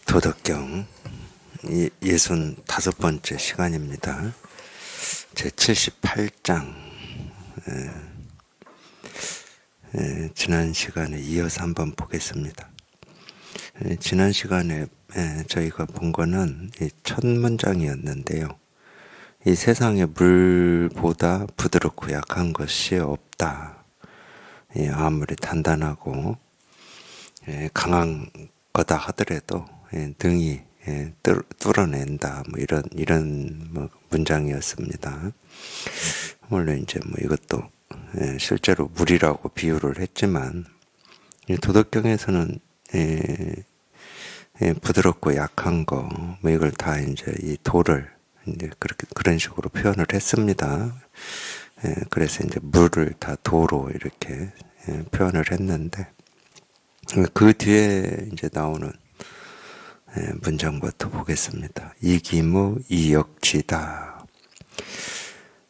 도덕경 65번째 시간입니다. 제 78장. 지난 시간에 이어서 한번 보겠습니다. 지난 시간에 저희가 본 거는 첫 문장이었는데요. 이 세상에 물보다 부드럽고 약한 것이 없다. 아무리 단단하고 강한 거다 하더라도 등이 뚫어낸다. 뭐 이런 문장이었습니다. 물론 이제 이것도 실제로 물이라고 비유를 했지만 도덕경에서는 부드럽고 약한 거 이걸 다 이제 이 도를 이제 그런 식으로 표현을 했습니다. 그래서 이제 물을 다 도로 이렇게 표현을 했는데 그 뒤에 이제 나오는 문장부터 보겠습니다. 이기무 이역지다.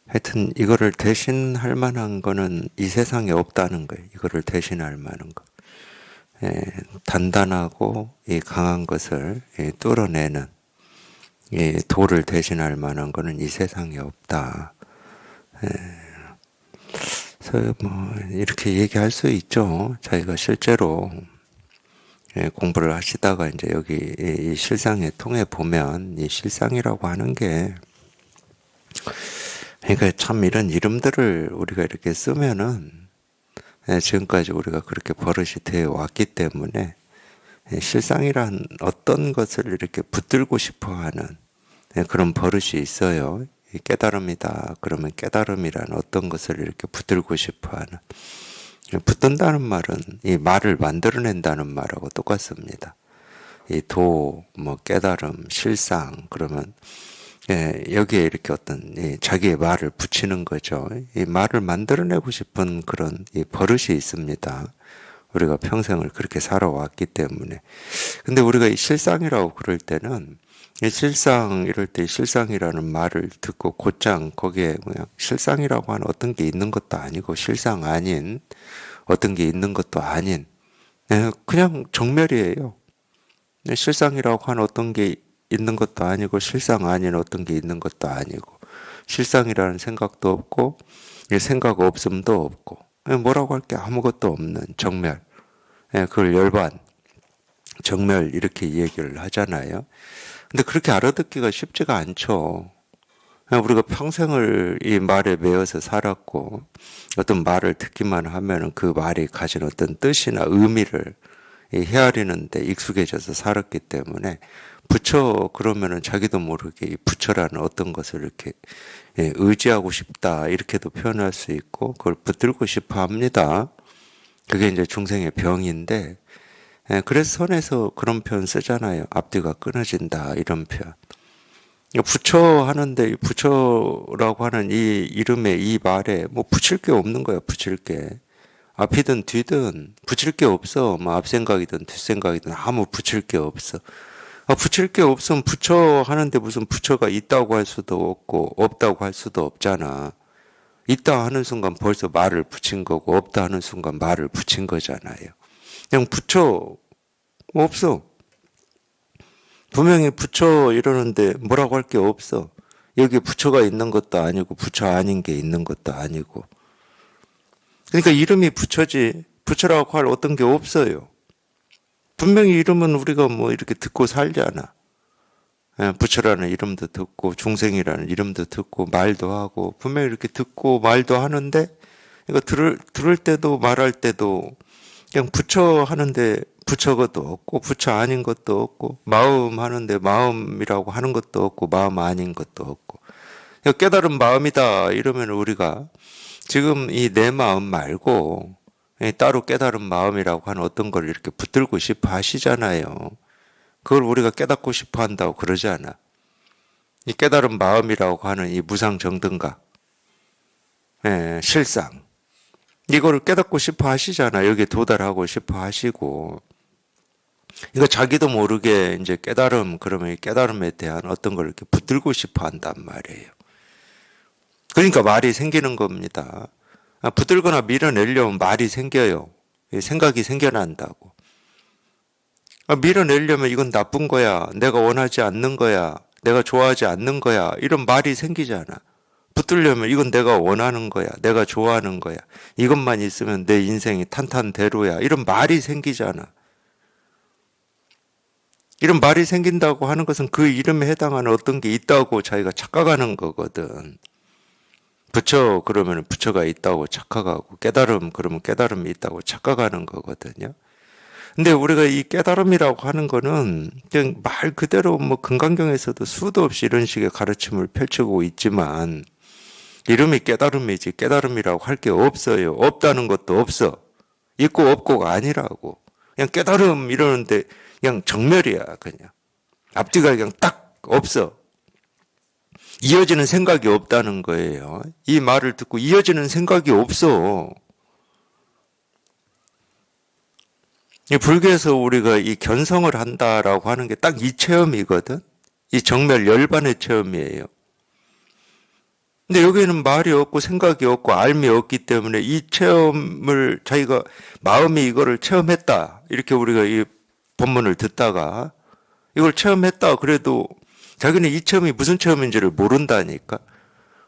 하여튼 이거를 대신할 만한 거는 이 세상에 없다는 거예요. 이거를 대신할 만한 거. 단단하고 이 강한 것을 뚫어내는 이 돌을 대신할 만한 거는 이 세상에 없다. 그래서 이렇게 얘기할 수 있죠. 자기가 실제로 공부를 하시다가 이제 여기 이 실상에 통해 보면 이 실상이라고 하는 게 그러니까 참 이런 이름들을 우리가 이렇게 쓰면은 지금까지 우리가 그렇게 버릇이 되어 왔기 때문에 실상이란 어떤 것을 이렇게 붙들고 싶어 하는 그런 버릇이 있어요. 깨달음이다. 그러면 깨달음이란 어떤 것을 이렇게 붙들고 싶어 하는. 붙든다는 말은 이 말을 만들어낸다는 말하고 똑같습니다. 이 깨달음, 실상, 그러면, 여기에 이렇게 어떤, 자기의 말을 붙이는 거죠. 이 말을 만들어내고 싶은 그런 이 버릇이 있습니다. 우리가 평생을 그렇게 살아왔기 때문에. 근데 우리가 이 실상이라고 그럴 때는 실상 이럴 때 실상이라는 말을 듣고 곧장 거기에 그냥 실상이라고 하는 어떤 게 있는 것도 아니고 실상 아닌 어떤 게 있는 것도 아닌 그냥 정멸이에요. 실상이라고 하는 어떤 게 있는 것도 아니고 실상 아닌 어떤 게 있는 것도 아니고 실상이라는 생각도 없고 생각 없음도 없고 뭐라고 할 게 아무것도 없는 정멸. 그걸 열반 정멸 이렇게 얘기를 하잖아요. 근데 그렇게 알아듣기가 쉽지가 않죠. 우리가 평생을 이 말에 매여서 살았고 어떤 말을 듣기만 하면 그 말이 가진 어떤 뜻이나 의미를 헤아리는데 익숙해져서 살았기 때문에 부처 그러면은 자기도 모르게 이 부처라는 어떤 것을 이렇게 의지하고 싶다 이렇게도 표현할 수 있고 그걸 붙들고 싶어 합니다. 그게 이제 중생의 병인데 그래서 선에서 그런 표현 쓰잖아요. 앞뒤가 끊어진다 이런 표현. 부처 하는데 부처라고 하는 이 이름에 이 말에 붙일 게 없는 거야. 붙일 게 앞이든 뒤든 붙일 게 없어. 앞 생각이든 뒷 생각이든 아무 붙일 게 없어. 붙일 게 없으면 부처 하는데 무슨 부처가 있다고 할 수도 없고 없다고 할 수도 없잖아. 있다 하는 순간 벌써 말을 붙인 거고 없다 하는 순간 말을 붙인 거잖아요. 그냥 부처 없어. 분명히 부처 이러는데 뭐라고 할 게 없어. 여기 부처가 있는 것도 아니고 부처 아닌 게 있는 것도 아니고. 그러니까 이름이 부처지 부처라고 할 어떤 게 없어요. 분명히 이름은 우리가 이렇게 듣고 살잖아. 부처라는 이름도 듣고 중생이라는 이름도 듣고 말도 하고 분명히 이렇게 듣고 말도 하는데 이거 들을 때도 말할 때도 그냥 부처 하는데 부처것도 없고 부처 아닌 것도 없고 마음 하는데 마음이라고 하는 것도 없고 마음 아닌 것도 없고 깨달은 마음이다 이러면 우리가 지금 이 내 마음 말고 따로 깨달은 마음이라고 하는 어떤 걸 이렇게 붙들고 싶어 하시잖아요. 그걸 우리가 깨닫고 싶어 한다고 그러지 않아. 이 깨달은 마음이라고 하는 이 무상정등각 실상 이거를 깨닫고 싶어 하시잖아. 여기에 도달하고 싶어 하시고 이거 자기도 모르게 이제 깨달음 그러면 이 깨달음에 대한 어떤 걸 이렇게 붙들고 싶어 한단 말이에요. 그러니까 말이 생기는 겁니다. 붙들거나 밀어내려면 말이 생겨요. 생각이 생겨난다고. 밀어내려면 이건 나쁜 거야. 내가 원하지 않는 거야. 내가 좋아하지 않는 거야. 이런 말이 생기잖아. 붙들려면 이건 내가 원하는 거야. 내가 좋아하는 거야. 이것만 있으면 내 인생이 탄탄대로야. 이런 말이 생기잖아. 이런 말이 생긴다고 하는 것은 그 이름에 해당하는 어떤 게 있다고 자기가 착각하는 거거든. 부처 그러면 부처가 있다고 착각하고 깨달음 그러면 깨달음이 있다고 착각하는 거거든요. 근데 우리가 이 깨달음이라고 하는 거는 그냥 말 그대로 뭐 금강경에서도 수도 없이 이런 식의 가르침을 펼치고 있지만 이름이 깨달음이지 깨달음이라고 할 게 없어요. 없다는 것도 없어. 있고 없고가 아니라고. 그냥 깨달음 이러는데 그냥 정멸이야 그냥. 앞뒤가 그냥 딱 없어. 이어지는 생각이 없다는 거예요. 이 말을 듣고 이어지는 생각이 없어. 이 불교에서 우리가 이 견성을 한다라고 하는 게 딱 이 체험이거든. 이 정멸 열반의 체험이에요. 근데 여기에는 말이 없고 생각이 없고 알미 없기 때문에 이 체험을 자기가 마음이 이거를 체험했다. 이렇게 우리가 이 본문을 듣다가 이걸 체험했다. 그래도 자기는 이 체험이 무슨 체험인지를 모른다니까.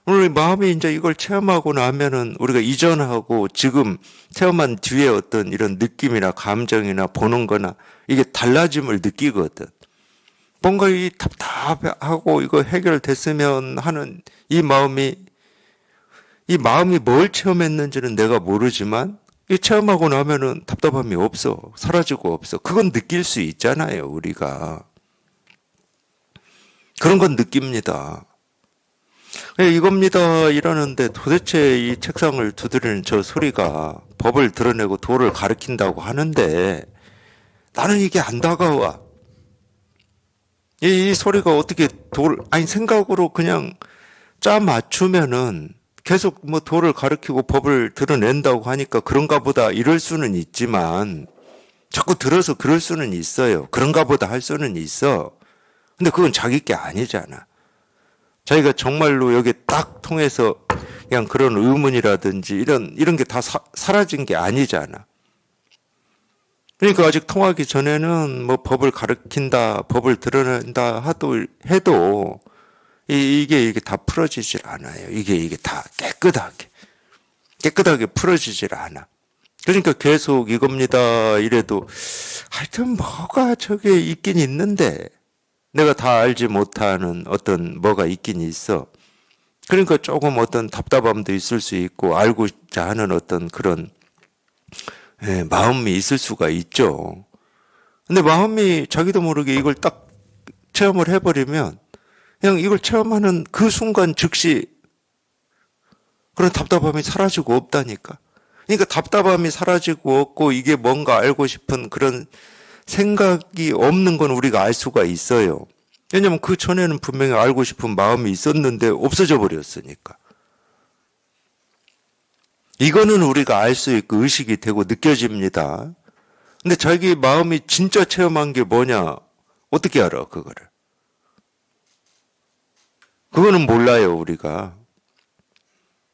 오늘 마음이 이제 이걸 체험하고 나면은 우리가 이전하고 지금 체험한 뒤에 어떤 이런 느낌이나 감정이나 보는 거나 이게 달라짐을 느끼거든. 뭔가 이 답답하고 이거 해결됐으면 하는 이 마음이 뭘 체험했는지는 내가 모르지만 이 체험하고 나면은 답답함이 없어. 사라지고 없어. 그건 느낄 수 있잖아요, 우리가. 그런 건 느낍니다. 이겁니다 이러는데 도대체 이 책상을 두드리는 저 소리가 법을 드러내고 도를 가리킨다고 하는데 나는 이게 안 다가와. 이 소리가 어떻게 아니 생각으로 그냥 짜 맞추면은 계속 뭐 도를 가리키고 법을 드러낸다고 하니까 그런가 보다 이럴 수는 있지만 자꾸 들어서 그럴 수는 있어요. 그런가 보다 할 수는 있어. 근데 그건 자기 게 아니잖아. 자기가 정말로 여기 딱 통해서 그냥 그런 의문이라든지 이런 게 다 사라진 게 아니잖아. 그러니까 아직 통하기 전에는 뭐 법을 가르친다, 법을 드러낸다 해도 이게 다 풀어지질 않아요. 이게 다 깨끗하게 풀어지질 않아. 그러니까 계속 이겁니다. 이래도 하여튼 뭐가 저게 있긴 있는데 내가 다 알지 못하는 어떤 뭐가 있긴 있어. 그러니까 조금 어떤 답답함도 있을 수 있고 알고자 하는 어떤 그런 마음이 있을 수가 있죠. 근데 마음이 자기도 모르게 이걸 딱 체험을 해버리면 그냥 이걸 체험하는 그 순간 즉시 그런 답답함이 사라지고 없다니까. 그러니까 답답함이 사라지고 없고 이게 뭔가 알고 싶은 그런 생각이 없는 건 우리가 알 수가 있어요. 왜냐면 그 전에는 분명히 알고 싶은 마음이 있었는데 없어져 버렸으니까. 이거는 우리가 알 수 있고 의식이 되고 느껴집니다. 근데 자기 마음이 진짜 체험한 게 뭐냐? 어떻게 알아, 그거를? 그거는 몰라요, 우리가.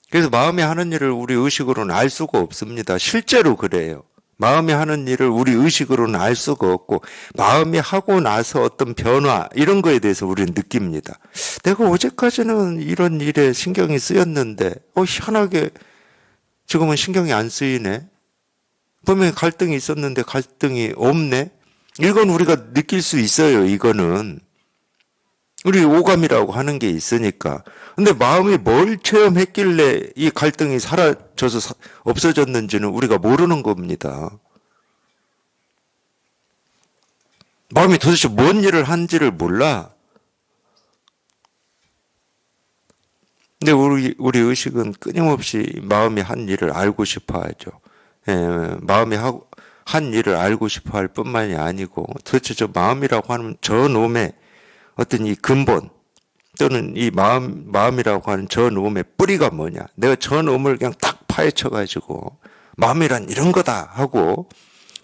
그래서 마음이 하는 일을 우리 의식으로는 알 수가 없습니다. 실제로 그래요. 마음이 하는 일을 우리 의식으로는 알 수가 없고 마음이 하고 나서 어떤 변화 이런 거에 대해서 우리는 느낍니다. 내가 어제까지는 이런 일에 신경이 쓰였는데 희한하게 지금은 신경이 안 쓰이네. 분명히 갈등이 있었는데 갈등이 없네. 이건 우리가 느낄 수 있어요. 이거는. 우리 오감이라고 하는 게 있으니까. 근데 마음이 뭘 체험했길래 이 갈등이 사라져서 없어졌는지는 우리가 모르는 겁니다. 마음이 도대체 뭔 일을 한지를 몰라. 근데 우리 의식은 끊임없이 마음이 한 일을 알고 싶어 하죠. 마음이 한 일을 알고 싶어 할 뿐만이 아니고 도대체 저 마음이라고 하는 저 놈의 어떤 이 근본 또는 이 마음이라고 하는 저 놈의 뿌리가 뭐냐. 내가 저 놈을 그냥 딱 파헤쳐가지고 마음이란 이런 거다 하고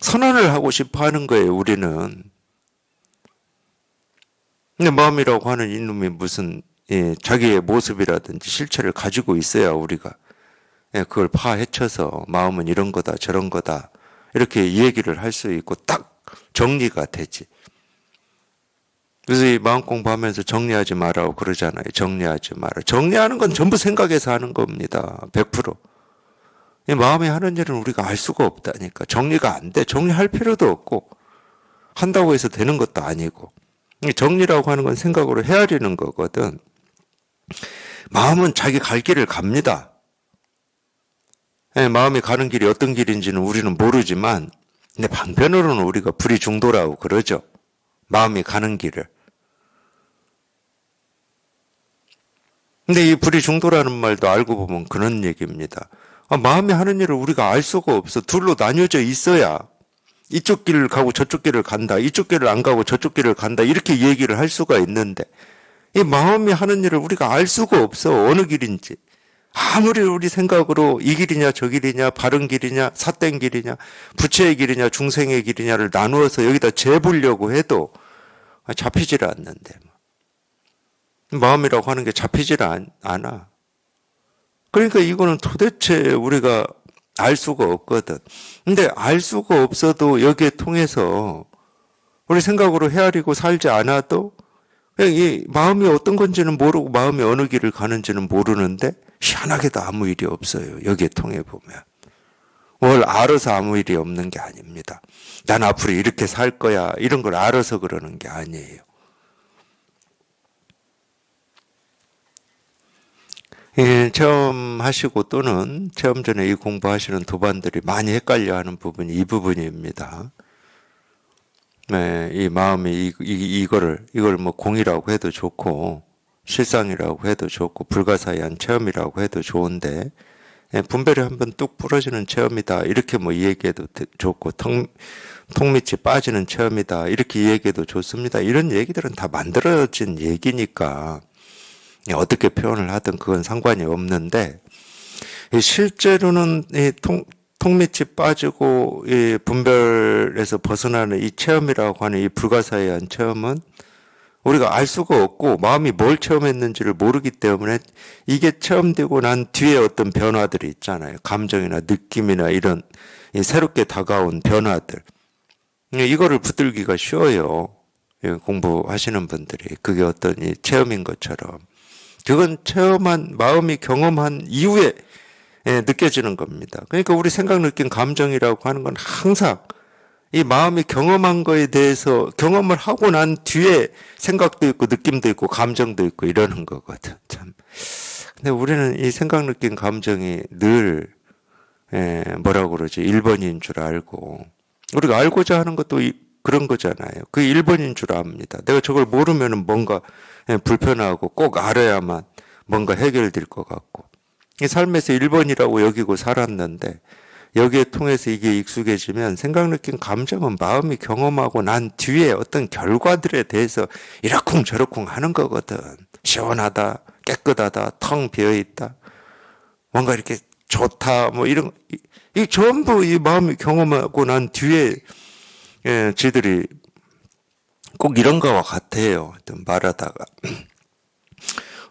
선언을 하고 싶어 하는 거예요, 우리는. 근데 마음이라고 하는 이놈이 무슨 자기의 모습이라든지 실체를 가지고 있어야 우리가 그걸 파헤쳐서 마음은 이런 거다 저런 거다 이렇게 얘기를 할 수 있고 딱 정리가 되지. 그래서 이 마음 공부하면서 정리하지 말라고 그러잖아요. 정리하지 마라. 정리하는 건 전부 생각에서 하는 겁니다. 100%. 이 마음이 하는 일은 우리가 알 수가 없다니까. 정리가 안 돼. 정리할 필요도 없고 한다고 해서 되는 것도 아니고. 정리라고 하는 건 생각으로 헤아리는 거거든. 마음은 자기 갈 길을 갑니다. 마음이 가는 길이 어떤 길인지는 우리는 모르지만 근데 방편으로는 우리가 불이 중도라고 그러죠. 마음이 가는 길을. 근데 이 불이 중도라는 말도 알고 보면 그런 얘기입니다. 마음이 하는 일을 우리가 알 수가 없어. 둘로 나뉘어져 있어야 이쪽 길을 가고 저쪽 길을 간다. 이쪽 길을 안 가고 저쪽 길을 간다. 이렇게 얘기를 할 수가 있는데 이 마음이 하는 일을 우리가 알 수가 없어. 어느 길인지. 아무리 우리 생각으로 이 길이냐 저 길이냐 바른 길이냐 삿된 길이냐 부처의 길이냐 중생의 길이냐를 나누어서 여기다 재보려고 해도 잡히질 않는데 마음이라고 하는 게 잡히질 않아. 그러니까 이거는 도대체 우리가 알 수가 없거든. 근데 알 수가 없어도 여기에 통해서 우리 생각으로 헤아리고 살지 않아도 그냥 이 마음이 어떤 건지는 모르고 마음이 어느 길을 가는지는 모르는데 희한하게도 아무 일이 없어요. 여기에 통해 보면. 뭘 알아서 아무 일이 없는 게 아닙니다. 난 앞으로 이렇게 살 거야. 이런 걸 알아서 그러는 게 아니에요. 체험하시고 또는 체험 전에 이 공부하시는 도반들이 많이 헷갈려하는 부분이 이 부분입니다. 이 마음이 이걸 뭐 공이라고 해도 좋고 실상이라고 해도 좋고 불가사의한 체험이라고 해도 좋은데 분별이 한번 뚝 부러지는 체험이다 이렇게 뭐 이야기해도 좋고 턱밑이 빠지는 체험이다 이렇게 이야기해도 좋습니다. 이런 얘기들은 다 만들어진 얘기니까 어떻게 표현을 하든 그건 상관이 없는데 실제로는 이 턱밑이 빠지고 이 분별에서 벗어나는 이 체험이라고 하는 이 불가사의한 체험은 우리가 알 수가 없고 마음이 뭘 체험했는지를 모르기 때문에 이게 체험되고 난 뒤에 어떤 변화들이 있잖아요. 감정이나 느낌이나 이런 새롭게 다가온 변화들. 이거를 붙들기가 쉬워요. 공부하시는 분들이. 그게 어떤 체험인 것처럼. 그건 체험한 마음이 경험한 이후에 느껴지는 겁니다. 그러니까 우리 생각, 느낀, 감정이라고 하는 건 항상 이 마음이 경험한 거에 대해서 경험을 하고 난 뒤에 생각도 있고 느낌도 있고 감정도 있고 이러는 거거든. 참. 근데 우리는 이 생각, 느낀, 감정이 늘 뭐라고 그러지? 1번인 줄 알고 우리가 알고자 하는 것도 그런 거잖아요. 그 1번인 줄 압니다. 내가 저걸 모르면은 뭔가 불편하고 꼭 알아야만 뭔가 해결될 것 같고 이 삶에서 1번이라고 여기고 살았는데 여기에 통해서 이게 익숙해지면 생각, 느낀, 감정은 마음이 경험하고 난 뒤에 어떤 결과들에 대해서 이러쿵저러쿵 하는 거거든. 시원하다, 깨끗하다, 텅 비어있다, 뭔가 이렇게 좋다, 뭐 이런, 이 전부 이 마음이 경험하고 난 뒤에 지들이 꼭 이런 거와 같아요. 말하다가.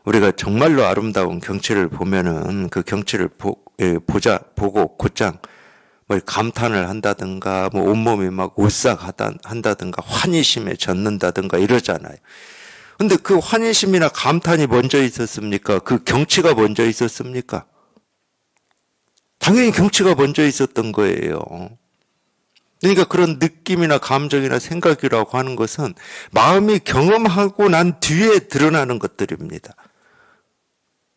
우리가 정말로 아름다운 경치를 보면은 그 경치를 보고 곧장 뭐 감탄을 한다든가 뭐 온몸이 막 오싹한다든가 환희심에 젖는다든가 이러잖아요. 근데 그 환희심이나 감탄이 먼저 있었습니까? 그 경치가 먼저 있었습니까? 당연히 경치가 먼저 있었던 거예요. 그러니까 그런 느낌이나 감정이나 생각이라고 하는 것은 마음이 경험하고 난 뒤에 드러나는 것들입니다.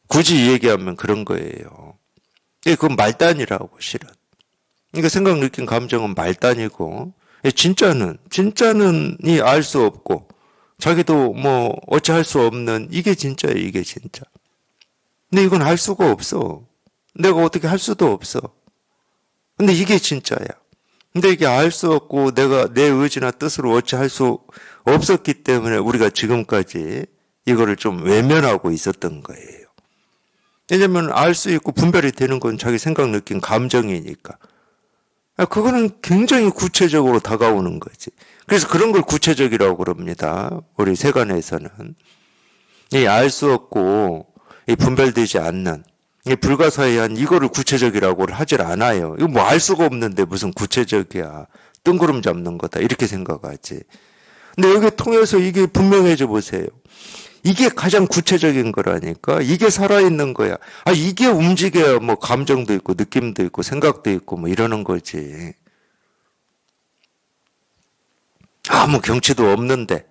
굳이 얘기하면 그런 거예요. 그건 말단이라고 실은. 그러니까 생각, 느낀, 감정은 말단이고 진짜는 이 알 수 없고 자기도 뭐 어찌할 수 없는 이게 진짜예요. 이게 진짜. 근데 이건 알 수가 없어. 내가 어떻게 할 수도 없어. 근데 이게 진짜야. 근데 이게 알 수 없고 내가 내 의지나 뜻으로 어찌할 수 없었기 때문에 우리가 지금까지 이거를 좀 외면하고 있었던 거예요. 왜냐면 알 수 있고 분별이 되는 건 자기 생각, 느낀, 감정이니까. 그거는 굉장히 구체적으로 다가오는 거지. 그래서 그런 걸 구체적이라고 그럽니다. 우리 세간에서는. 이 알 수 없고 이 분별되지 않는 이 불가사의한 이거를 구체적이라고 하질 않아요. 이거 뭐 알 수가 없는데 무슨 구체적이야. 뜬구름 잡는 거다. 이렇게 생각하지. 근데 여기 통해서 이게 분명해져 보세요. 이게 가장 구체적인 거라니까. 이게 살아있는 거야. 아, 이게 움직여야 뭐 감정도 있고 느낌도 있고 생각도 있고 뭐 이러는 거지. 아무 경치도 없는데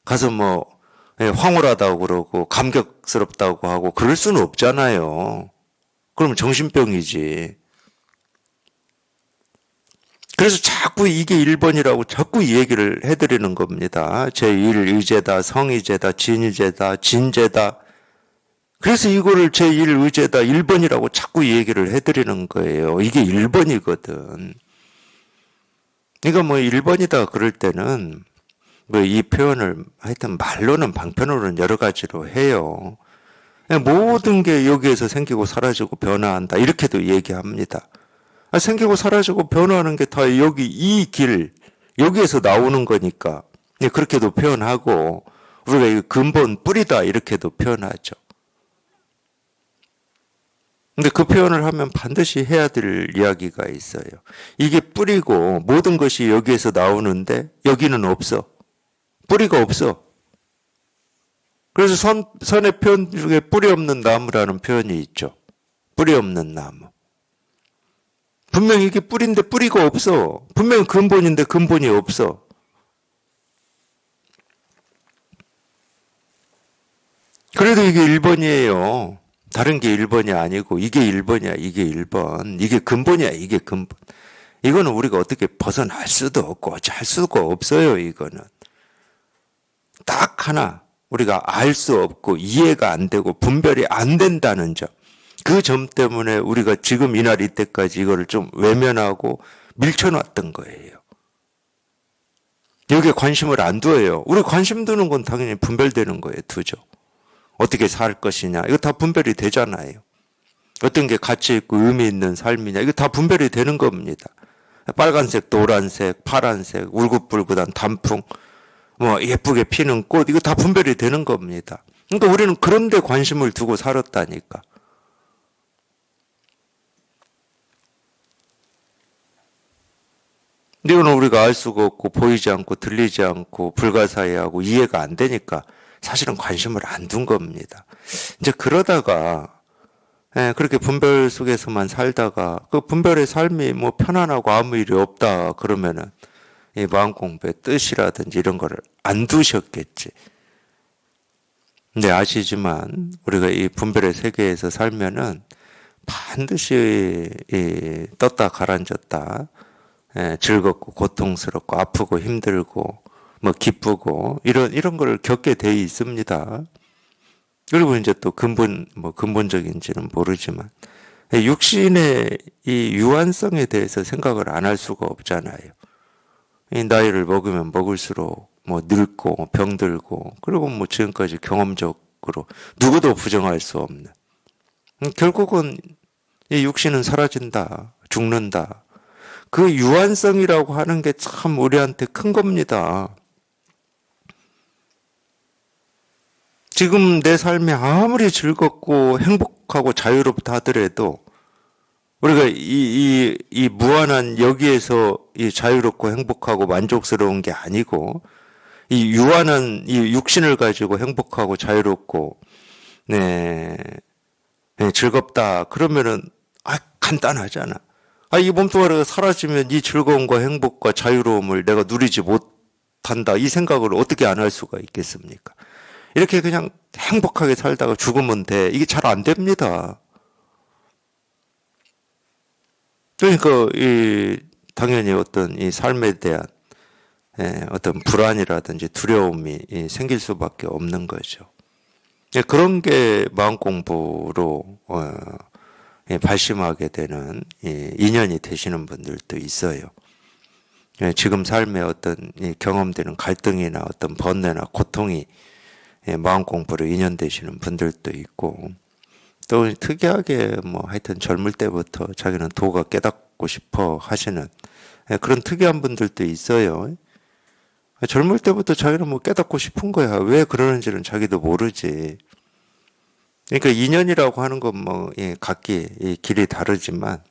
가서 뭐 황홀하다고 그러고 감격스럽다고 하고 그럴 수는 없잖아요. 그러면 정신병이지. 그래서 자꾸 이게 1번이라고 자꾸 이 얘기를 해드리는 겁니다. 제1 의제다, 성의제다, 진의제다, 진제다. 그래서 이거를 제1 의제다, 1번이라고 자꾸 이 얘기를 해드리는 거예요. 이게 1번이거든. 그러니까 뭐 1번이다 그럴 때는 뭐 이 표현을 하여튼 말로는 방편으로는 여러 가지로 해요. 모든 게 여기에서 생기고 사라지고 변화한다. 이렇게도 얘기합니다. 생기고 사라지고 변화하는 게 다 여기 이 길, 여기에서 나오는 거니까 그렇게도 표현하고 우리가 이 근본 뿌리다 이렇게도 표현하죠. 근데 그 표현을 하면 반드시 해야 될 이야기가 있어요. 이게 뿌리고 모든 것이 여기에서 나오는데 여기는 없어. 뿌리가 없어. 그래서 선의 표현 중에 뿌리 없는 나무라는 표현이 있죠. 뿌리 없는 나무. 분명히 이게 뿌리인데 뿌리가 없어. 분명히 근본인데 근본이 없어. 그래도 이게 1번이에요. 다른 게 1번이 아니고 이게 1번이야. 이게 1번. 이게 근본이야. 이게 근본. 이거는 우리가 어떻게 벗어날 수도 없고 어찌할 수가 없어요. 이거는. 딱 하나 우리가 알 수 없고 이해가 안 되고 분별이 안 된다는 점. 그 점 때문에 우리가 지금 이날 이때까지 이거를 좀 외면하고 밀쳐놨던 거예요. 여기에 관심을 안 두어요. 우리 관심 두는 건 당연히 분별되는 거예요. 두죠. 어떻게 살 것이냐. 이거 다 분별이 되잖아요. 어떤 게 가치 있고 의미 있는 삶이냐. 이거 다 분별이 되는 겁니다. 빨간색, 노란색, 파란색, 울긋불긋한 단풍, 뭐 예쁘게 피는 꽃, 이거 다 분별이 되는 겁니다. 그러니까 우리는 그런 데 관심을 두고 살았다니까. 근데 이거는 우리가 알 수가 없고 보이지 않고 들리지 않고 불가사의하고 이해가 안 되니까 사실은 관심을 안 둔 겁니다. 이제 그러다가 그렇게 분별 속에서만 살다가 그 분별의 삶이 뭐 편안하고 아무 일이 없다 그러면은 이 마음 공부의 뜻이라든지 이런 거를 안 두셨겠지. 근데 아시지만 우리가 이 분별의 세계에서 살면은 반드시 이 떴다 가라앉았다, 즐겁고 고통스럽고 아프고 힘들고 뭐 기쁘고 이런 걸 겪게 돼 있습니다. 그리고 이제 또 근본적인지는 모르지만 육신의 이 유한성에 대해서 생각을 안 할 수가 없잖아요. 이 나이를 먹으면 먹을수록 뭐 늙고 병들고 그리고 뭐 지금까지 경험적으로 누구도 부정할 수 없는 결국은 이 육신은 사라진다, 죽는다. 그 유한성이라고 하는 게 참 우리한테 큰 겁니다. 지금 내 삶이 아무리 즐겁고 행복하고 자유롭다 하더라도 우리가 이 무한한 여기에서 이 자유롭고 행복하고 만족스러운 게 아니고 이 유한한 이 육신을 가지고 행복하고 자유롭고 즐겁다 그러면은 간단하잖아. 이 몸뚱아리가 사라지면 이 즐거움과 행복과 자유로움을 내가 누리지 못한다. 이 생각을 어떻게 안 할 수가 있겠습니까? 이렇게 그냥 행복하게 살다가 죽으면 돼. 이게 잘 안 됩니다. 그러니까 당연히 어떤 이 삶에 대한 어떤 불안이라든지 두려움이 생길 수밖에 없는 거죠. 그런 게 마음 공부로 발심하게 되는 인연이 되시는 분들도 있어요. 지금 삶에 어떤 경험되는 갈등이나 어떤 번뇌나 고통이 마음 공부로 인연되시는 분들도 있고 또 특이하게 뭐 하여튼 젊을 때부터 자기는 도가 깨닫고 싶어 하시는 그런 특이한 분들도 있어요. 젊을 때부터 자기는 뭐 깨닫고 싶은 거야. 왜 그러는지는 자기도 모르지. 그러니까 인연이라고 하는 건 뭐 각기 길이 다르지만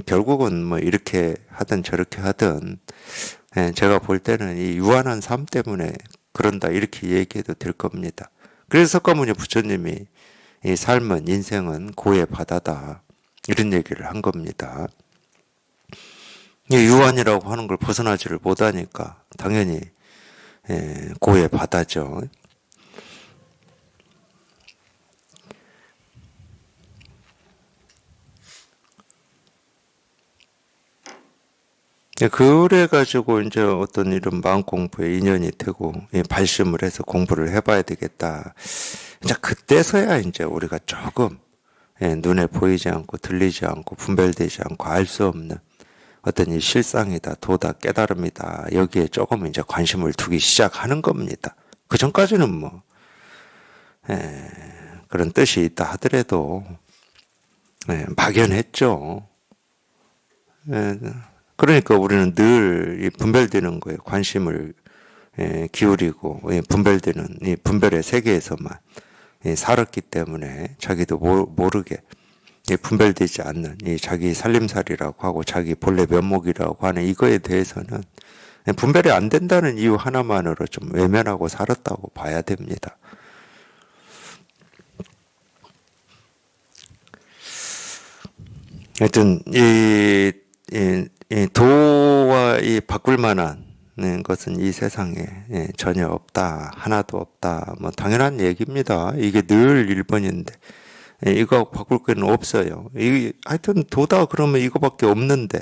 결국은 뭐 이렇게 하든 저렇게 하든 제가 볼 때는 이 유한한 삶 때문에 그런다 이렇게 얘기해도 될 겁니다. 그래서 석가모니 부처님이 이 삶은 인생은 고의 바다다 이런 얘기를 한 겁니다. 이 유한이라고 하는 걸 벗어나지를 못하니까 당연히 고의 바다죠. 그래가지고 이제 어떤 이런 마음 공부에 인연이 되고 발심을 해서 공부를 해봐야 되겠다. 이제 그때서야 이제 우리가 조금 눈에 보이지 않고 들리지 않고 분별되지 않고 알 수 없는 어떤 이 실상이다, 도다, 깨달음이다. 여기에 조금 이제 관심을 두기 시작하는 겁니다. 그 전까지는 뭐 그런 뜻이 있다 하더라도 막연했죠. 그러니까 우리는 늘 이 분별되는 거에 관심을 기울이고 분별되는 이 분별의 세계에서만 살았기 때문에 자기도 모르게 분별되지 않는 이 자기 살림살이라고 하고 자기 본래 면목이라고 하는 이거에 대해서는 분별이 안 된다는 이유 하나만으로 좀 외면하고 살았다고 봐야 됩니다. 하여튼 이 도와 이 바꿀 만한 것은 이 세상에 전혀 없다. 하나도 없다. 뭐 당연한 얘기입니다. 이게 늘 1번인데 이거 바꿀 건 없어요. 하여튼 도다 그러면 이거밖에 없는데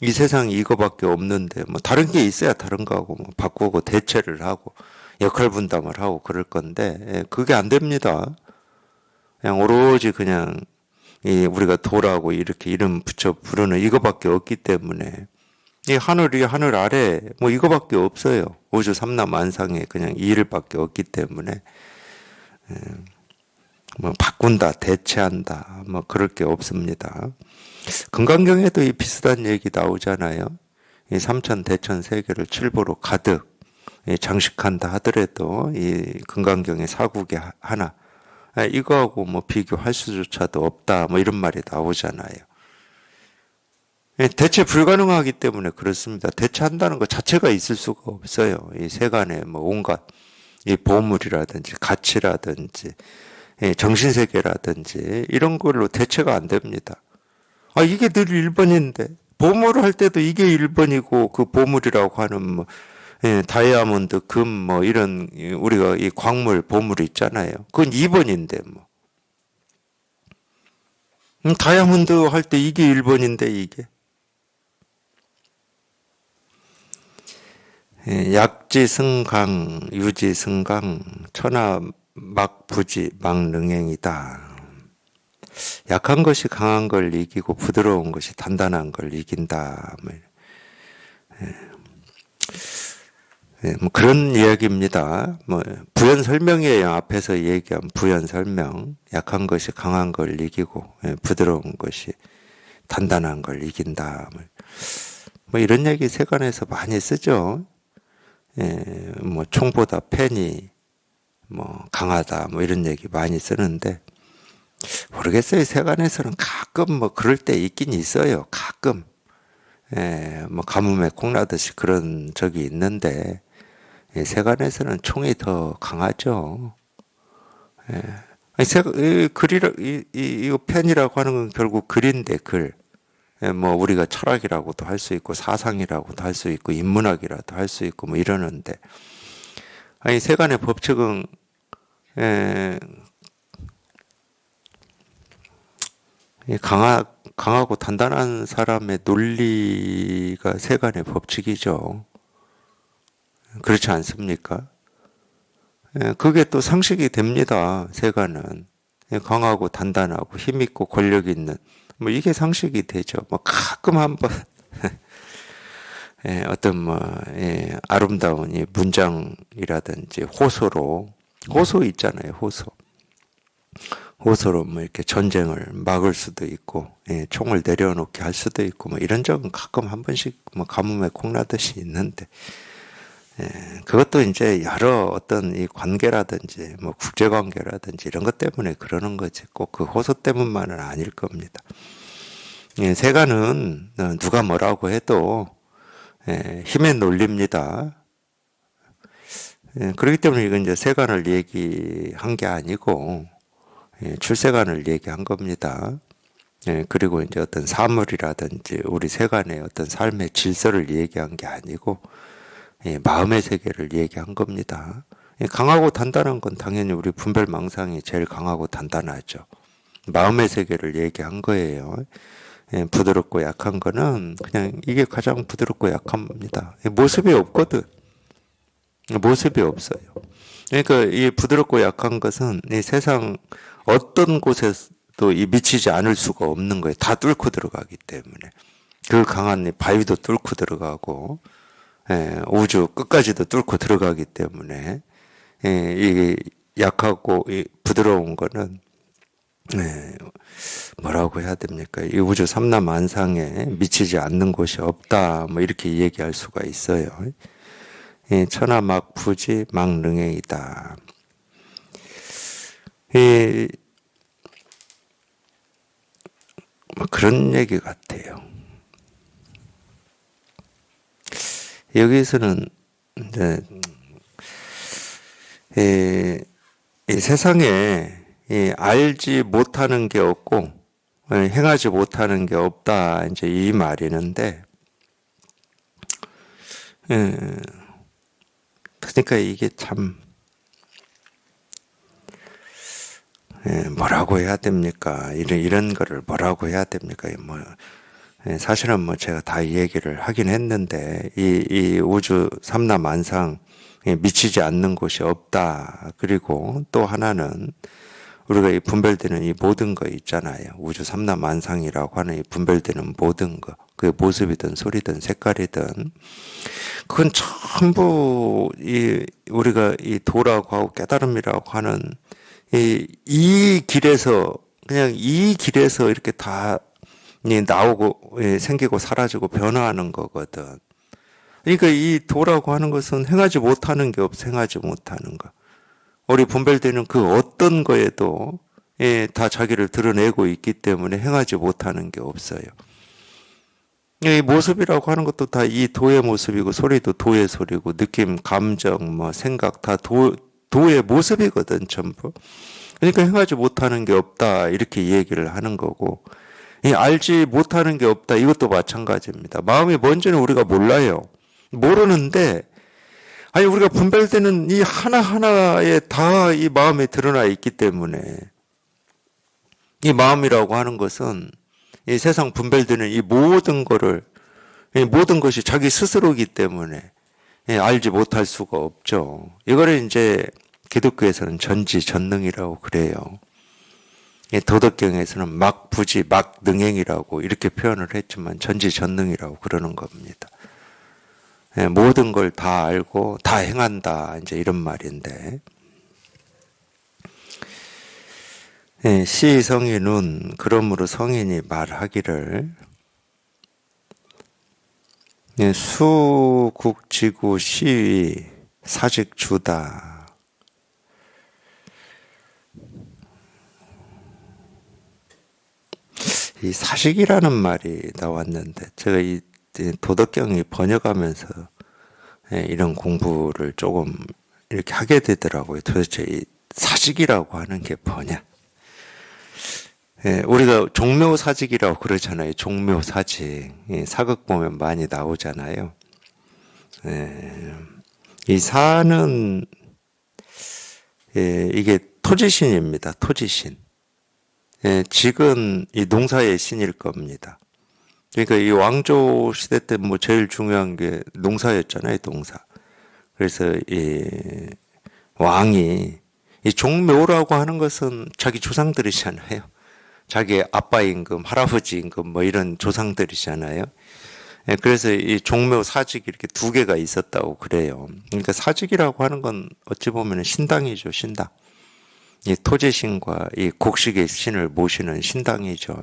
이 세상이 이거밖에 없는데 뭐 다른 게 있어야 다른 거하고 뭐 바꾸고 대체를 하고 역할 분담을 하고 그럴 건데 그게 안 됩니다. 그냥 오로지 그냥 이 우리가 도라고 이렇게 이름 붙여 부르는 이거밖에 없기 때문에 이 하늘이 하늘 아래 뭐 이거밖에 없어요. 우주 삼라만상에 그냥 이 일밖에 없기 때문에 뭐 바꾼다, 대체한다, 뭐 그럴 게 없습니다. 금강경에도 이 비슷한 얘기 나오잖아요. 이 삼천 대천 세계를 칠보로 가득 장식한다 하더라도 이 금강경의 사국의 하나 이거하고 뭐 비교할 수조차도 없다 뭐 이런 말이 나오잖아요. 대체 불가능하기 때문에 그렇습니다. 대체한다는 것 자체가 있을 수가 없어요. 이 세간에 뭐 온갖 이 보물이라든지 가치라든지 정신세계라든지 이런 걸로 대체가 안 됩니다. 아 이게 늘 1번인데 보물을 할 때도 이게 1번이고 그 보물이라고 하는 뭐 다이아몬드, 금 뭐 이런 우리가 이 광물 보물 있잖아요. 그건 2번인데 뭐 다이아몬드 할 때 이게 1번인데 이게 약지승강, 유지승강, 천하막부지 막능행이다. 약한 것이 강한 걸 이기고 부드러운 것이 단단한 걸 이긴다. 뭐 그런 이야기입니다. 뭐 부연 설명이에요. 앞에서 얘기한 부연 설명. 약한 것이 강한 걸 이기고 부드러운 것이 단단한 걸 이긴다. 뭐 이런 얘기 세간에서 많이 쓰죠. 뭐 총보다 펜이 뭐 강하다 뭐 이런 얘기 많이 쓰는데 모르겠어요. 세간에서는 가끔 뭐 그럴 때 있긴 있어요. 가끔 뭐 가뭄에 콩나듯이 그런 적이 있는데 세간에서는 총이 더 강하죠. 글이라 이거 펜이라고 하는 건 결국 글인데 글. 뭐 우리가 철학이라고도 할 수 있고 사상이라고도 할 수 있고 인문학이라도 할 수 있고 뭐 이러는데 아니 세간의 법칙은 강하고 단단한 사람의 논리가 세간의 법칙이죠. 그렇지 않습니까? 그게 또 상식이 됩니다. 세간은 강하고 단단하고 힘 있고 권력 있는 뭐 이게 상식이 되죠. 뭐 가끔 한번 어떤 뭐 아름다운 이 문장이라든지 호소 있잖아요. 호소로 뭐 이렇게 전쟁을 막을 수도 있고 총을 내려놓게 할 수도 있고 뭐 이런 적은 가끔 한 번씩 뭐 가뭄에 콩나듯이 있는데 그것도 이제 여러 어떤 이 관계라든지 뭐 국제 관계라든지 이런 것 때문에 그러는 거지 꼭 그 호소 때문만은 아닐 겁니다. 세간은 누가 뭐라고 해도 힘의 논리입니다. 그렇기 때문에 이건 이제 세간을 얘기한 게 아니고 출세간을 얘기한 겁니다. 그리고 이제 어떤 사물이라든지 우리 세간의 어떤 삶의 질서를 얘기한 게 아니고 마음의 세계를 얘기한 겁니다. 강하고 단단한 건 당연히 우리 분별망상이 제일 강하고 단단하죠. 마음의 세계를 얘기한 거예요. 부드럽고 약한 거는 그냥 이게 가장 부드럽고 약합니다. 모습이 없거든. 모습이 없어요. 그러니까 이 부드럽고 약한 것은 이 세상 어떤 곳에도 이 미치지 않을 수가 없는 거예요. 다 뚫고 들어가기 때문에. 그 강한 이 바위도 뚫고 들어가고 우주 끝까지도 뚫고 들어가기 때문에 이게 약하고 이 부드러운 거는 뭐라고 해야 됩니까? 이 우주 삼라만상에 미치지 않는 곳이 없다. 뭐 이렇게 얘기할 수가 있어요. 천하막부지 막능해이다. 뭐 그런 얘기 같아요. 여기서는 이제 이 세상에 알지 못하는 게 없고 행하지 못하는 게 없다. 이제 이 말이는데, 그러니까 이게 참 뭐라고 해야 됩니까? 이런 거를 뭐라고 해야 됩니까? 뭐 사실은 뭐 제가 다 얘기를 하긴 했는데 이 우주 삼라만상 미치지 않는 곳이 없다. 그리고 또 하나는 우리가 이 분별되는 이 모든 거 있잖아요. 우주 삼라만상이라고 하는 이 분별되는 모든 거. 그게 모습이든 소리든 색깔이든 그건 전부 우리가 이 도라고 하고 깨달음이라고 하는 이 길에서 그냥 이 길에서 이렇게 다 나오고 생기고 사라지고 변화하는 거거든. 그러니까 이 도라고 하는 것은 행하지 못하는 게 없어. 행하지 못하는 거. 우리 분별되는 그 어떤 거에도 다 자기를 드러내고 있기 때문에 행하지 못하는 게 없어요. 이 모습이라고 하는 것도 다 이 도의 모습이고 소리도 도의 소리고 느낌, 감정, 뭐 생각 다 도의 모습이거든 전부. 그러니까 행하지 못하는 게 없다 이렇게 얘기를 하는 거고 알지 못하는 게 없다 이것도 마찬가지입니다. 마음이 뭔지는 우리가 몰라요. 모르는데 아니 우리가 분별되는 이 하나하나에 다 이 마음에 드러나 있기 때문에 이 마음이라고 하는 것은 이 세상 분별되는 이 모든 거를 이 모든 것이 자기 스스로이기 때문에 알지 못할 수가 없죠. 이거를 이제 기독교에서는 전지전능이라고 그래요. 도덕경에서는 막부지 막능행이라고 이렇게 표현을 했지만 전지전능이라고 그러는 겁니다. 모든 걸 다 알고 다 행한다 이제 이런 말인데 시성인은 그러므로 성인이 말하기를 수국지구 시위 사직주다. 이 사직이라는 말이 나왔는데 제가 이 도덕경이 번역하면서 이런 공부를 조금 이렇게 하게 되더라고요. 도대체 이 사직이라고 하는 게 뭐냐? 우리가 종묘사직이라고 그러잖아요. 종묘사직. 사극 보면 많이 나오잖아요. 이 사는 이게 토지신입니다. 토지신. 직은 이 농사의 신일 겁니다. 그러니까 이 왕조 시대 때 뭐 제일 중요한 게 농사였잖아요, 농사. 그래서 이 왕이 이 종묘라고 하는 것은 자기 조상들이잖아요. 자기 아빠 임금, 할아버지 임금 뭐 이런 조상들이잖아요. 그래서 이 종묘 사직이 이렇게 두 개가 있었다고 그래요. 그러니까 사직이라고 하는 건 어찌 보면 신당이죠, 신당. 이 토지신과 이 곡식의 신을 모시는 신당이죠.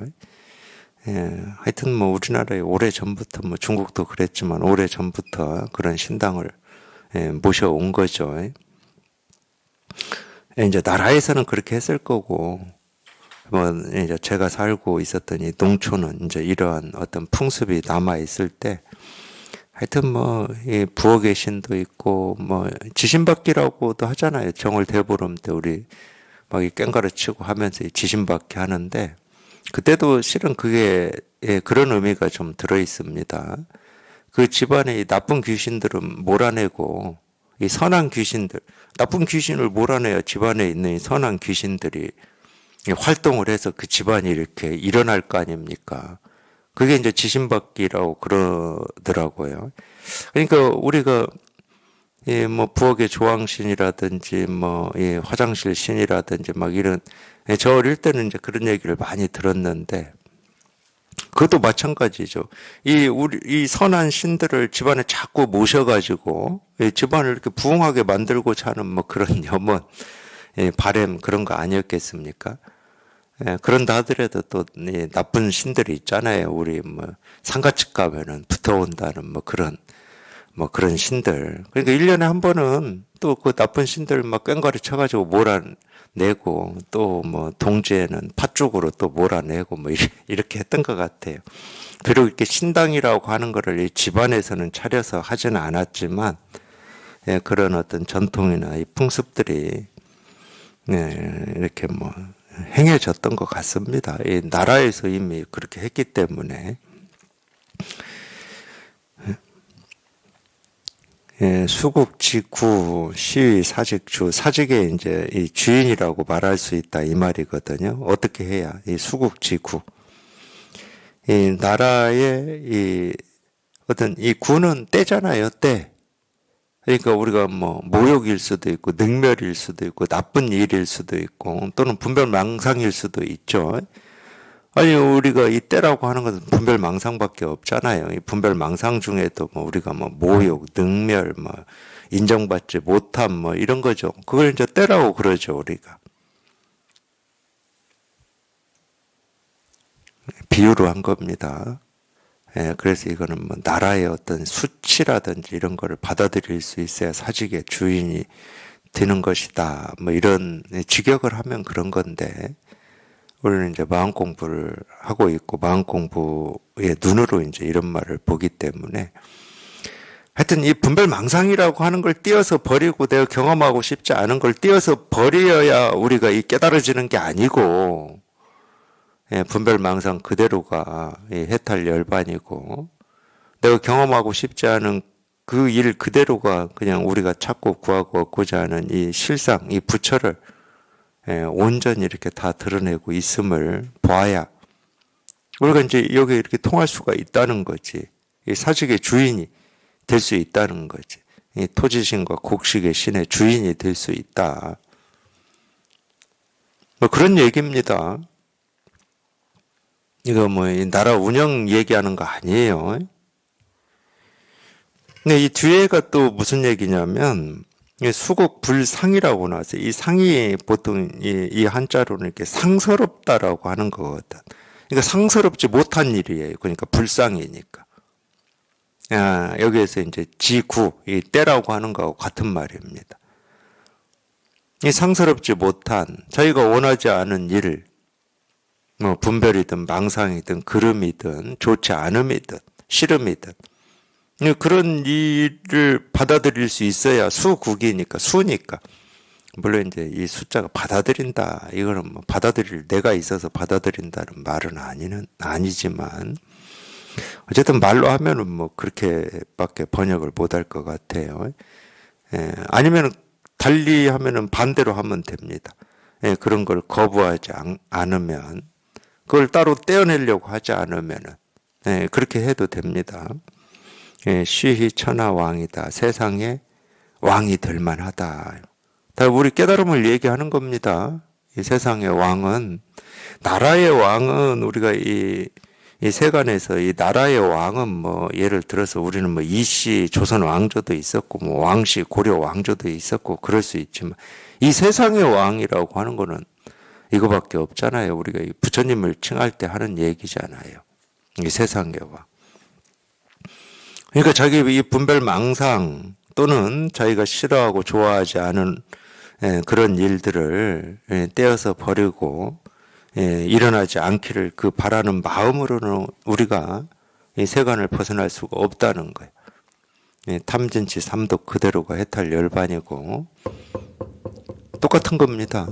하여튼 뭐 우리나라에 오래 전부터 뭐 중국도 그랬지만 오래 전부터 그런 신당을 모셔온 거죠. 이제 나라에서는 그렇게 했을 거고 뭐 이제 제가 살고 있었던 이 농촌은 이제 이러한 어떤 풍습이 남아 있을 때 하여튼 뭐 이 부엌의 신도 있고 뭐 지신받기라고도 하잖아요. 정월 대보름 때 우리 막 이 꽹가루 치고 하면서 이 지신받기 하는데 그때도 실은 그게 예, 그런 의미가 좀 들어 있습니다. 그 집안의 이 나쁜 귀신들은 몰아내고 이 선한 귀신들, 나쁜 귀신을 몰아내야 집안에 있는 이 선한 귀신들이 활동을 해서 그 집안이 이렇게 일어날 거 아닙니까? 그게 이제 지신받기라고 그러더라고요. 그러니까 우리가 예, 뭐 부엌의 조항신이라든지 뭐 예, 화장실 신이라든지 막 이런 예, 저 어릴 때는 이제 그런 얘기를 많이 들었는데 그것도 마찬가지죠. 이 선한 신들을 집안에 자꾸 모셔가지고 예, 집안을 이렇게 부흥하게 만들고자 하는 뭐 그런 염원, 예, 바램 그런 거 아니었겠습니까? 예, 그런다 하더라도 또 나쁜 신들이 있잖아요. 우리 뭐 상가집 가면은 붙어온다는 뭐 그런 신들. 그러니까 1년에 한 번은 또 그 나쁜 신들 막 꽹과리 쳐가지고 몰아내고 또 뭐 동지에는 팥죽으로 또 몰아내고 뭐 이렇게 했던 것 같아요. 비록 이렇게 신당이라고 하는 거를 이 집안에서는 차려서 하지는 않았지만 예, 그런 어떤 전통이나 이 풍습들이 예, 이렇게 뭐 행해졌던 것 같습니다. 이 나라에서 이미 그렇게 했기 때문에 예, 수국지구, 시위, 사직주, 사직의 이제 이 주인이라고 말할 수 있다 이 말이거든요. 어떻게 해야 이 수국지구, 이 나라의 이 어떤 이 구는 때잖아요, 때. 그러니까 우리가 뭐 모욕일 수도 있고 능멸일 수도 있고 나쁜 일일 수도 있고 또는 분별망상일 수도 있죠. 아니 우리가 이 때라고 하는 것은 분별망상밖에 없잖아요. 이 분별망상 중에도 뭐 우리가 뭐 모욕, 능멸, 뭐 인정받지 못함 뭐 이런 거죠. 그걸 이제 때라고 그러죠 우리가. 비유로 한 겁니다. 예, 그래서 이거는 뭐 나라의 어떤 수치라든지 이런 거를 받아들일 수 있어야 사직의 주인이 되는 것이다. 뭐 이런 직역을 하면 그런 건데 우리는 이제 마음 공부를 하고 있고 마음 공부의 눈으로 이제 이런 말을 보기 때문에 하여튼 이 분별망상이라고 하는 걸 띄어서 버리고 내가 경험하고 싶지 않은 걸 띄어서 버려야 우리가 이 깨달아지는 게 아니고 예, 분별망상 그대로가 이 해탈 열반이고 내가 경험하고 싶지 않은 그 일 그대로가 그냥 우리가 찾고 구하고 얻고자 하는 이 실상, 이 부처를 예, 온전히 이렇게 다 드러내고 있음을 봐야 우리가 이제 여기 이렇게 통할 수가 있다는 거지. 이 사직의 주인이 될 수 있다는 거지. 이 토지신과 곡식의 신의 주인이 될 수 있다. 뭐 그런 얘기입니다. 이거 뭐 이 나라 운영 얘기하는 거 아니에요. 근데 이 뒤에가 또 무슨 얘기냐면 수국 불상이라고 나왔어요. 이 상이 보통 이 한자로는 이렇게 상서롭다라고 하는 거거든. 그러니까 상서롭지 못한 일이에요. 그러니까 불상이니까. 아, 여기에서 이제 지구, 이 때라고 하는 거하고 같은 말입니다. 이 상서롭지 못한, 자기가 원하지 않은 일, 뭐 분별이든 망상이든 그름이든 좋지 않음이든 싫음이든 그런 일을 받아들일 수 있어야 수국이니까 수니까 물론 이제 이 숫자가 받아들인다 이거는 뭐 받아들일 내가 있어서 받아들인다는 말은 아니지만 어쨌든 말로 하면은 뭐 그렇게밖에 번역을 못할 것 같아요. 예, 아니면 달리 하면은 반대로 하면 됩니다. 예, 그런 걸 거부하지 않으면 그걸 따로 떼어내려고 하지 않으면은 예, 그렇게 해도 됩니다. 예, 시희 천하 왕이다. 세상에 왕이 될 만하다. 다 우리 깨달음을 얘기하는 겁니다. 이 세상의 왕은 나라의 왕은 우리가 이 세간에서 이 나라의 왕은 뭐 예를 들어서 우리는 뭐 이씨 조선 왕조도 있었고 뭐 왕씨 고려 왕조도 있었고 그럴 수 있지만 이 세상의 왕이라고 하는 거는 이거밖에 없잖아요. 우리가 부처님을 칭할 때 하는 얘기잖아요. 이 세상의 왕. 그러니까 자기 이 분별망상 또는 자기가 싫어하고 좋아하지 않은 그런 일들을 떼어서 버리고 일어나지 않기를 그 바라는 마음으로는 우리가 이 세간을 벗어날 수가 없다는 거예요. 탐진치 삼독 그대로가 해탈 열반이고 똑같은 겁니다.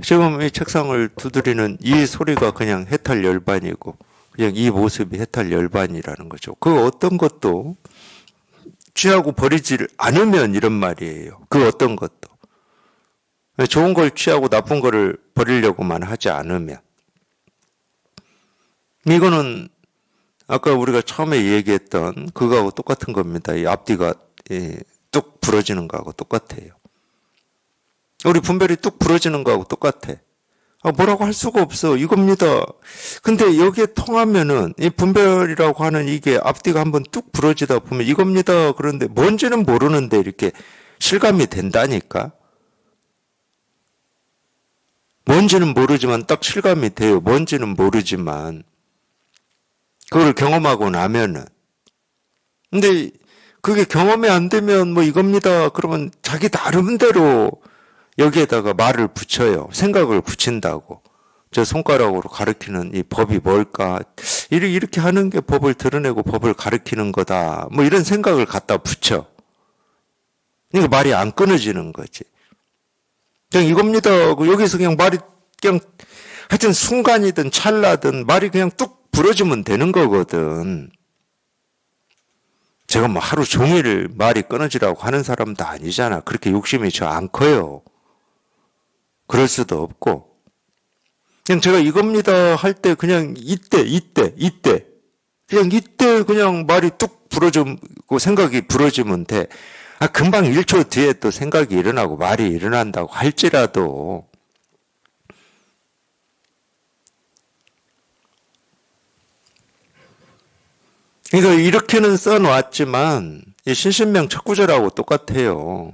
지금 이 책상을 두드리는 이 소리가 그냥 해탈 열반이고 그냥 이 모습이 해탈 열반이라는 거죠. 그 어떤 것도 취하고 버리질 않으면 이런 말이에요. 그 어떤 것도. 좋은 걸 취하고 나쁜 거를 버리려고만 하지 않으면. 이거는 아까 우리가 처음에 얘기했던 그거하고 똑같은 겁니다. 이 앞뒤가 뚝 부러지는 거하고 똑같아요. 우리 분별이 뚝 부러지는 거하고 똑같아. 뭐라고 할 수가 없어. 이겁니다. 근데 여기에 통하면은 이 분별이라고 하는 이게 앞뒤가 한번 뚝 부러지다 보면 이겁니다. 그런데 뭔지는 모르는데 이렇게 실감이 된다니까. 뭔지는 모르지만 딱 실감이 돼요. 뭔지는 모르지만 그걸 경험하고 나면은. 근데 그게 경험이 안 되면 뭐 이겁니다. 그러면 자기 나름대로 여기에다가 말을 붙여요. 생각을 붙인다고. 저 손가락으로 가리키는 이 법이 뭘까? 이렇게 하는 게 법을 드러내고 법을 가리키는 거다. 뭐 이런 생각을 갖다 붙여. 그러니까 말이 안 끊어지는 거지. 그냥 이겁니다. 여기서 그냥 말이 그냥 하여튼 순간이든 찰나든 말이 그냥 뚝 부러지면 되는 거거든. 제가 뭐 하루 종일 말이 끊어지라고 하는 사람도 아니잖아. 그렇게 욕심이 저 안 커요. 그럴 수도 없고. 그냥 제가 이겁니다 할 때 그냥 이때. 그냥 이때 그냥 말이 뚝 부러지고 생각이 부러지면 돼. 금방 1초 뒤에 또 생각이 일어나고 말이 일어난다고 할지라도 그러니까 이렇게는 써놨지만 신신명 첫 구절하고 똑같아요.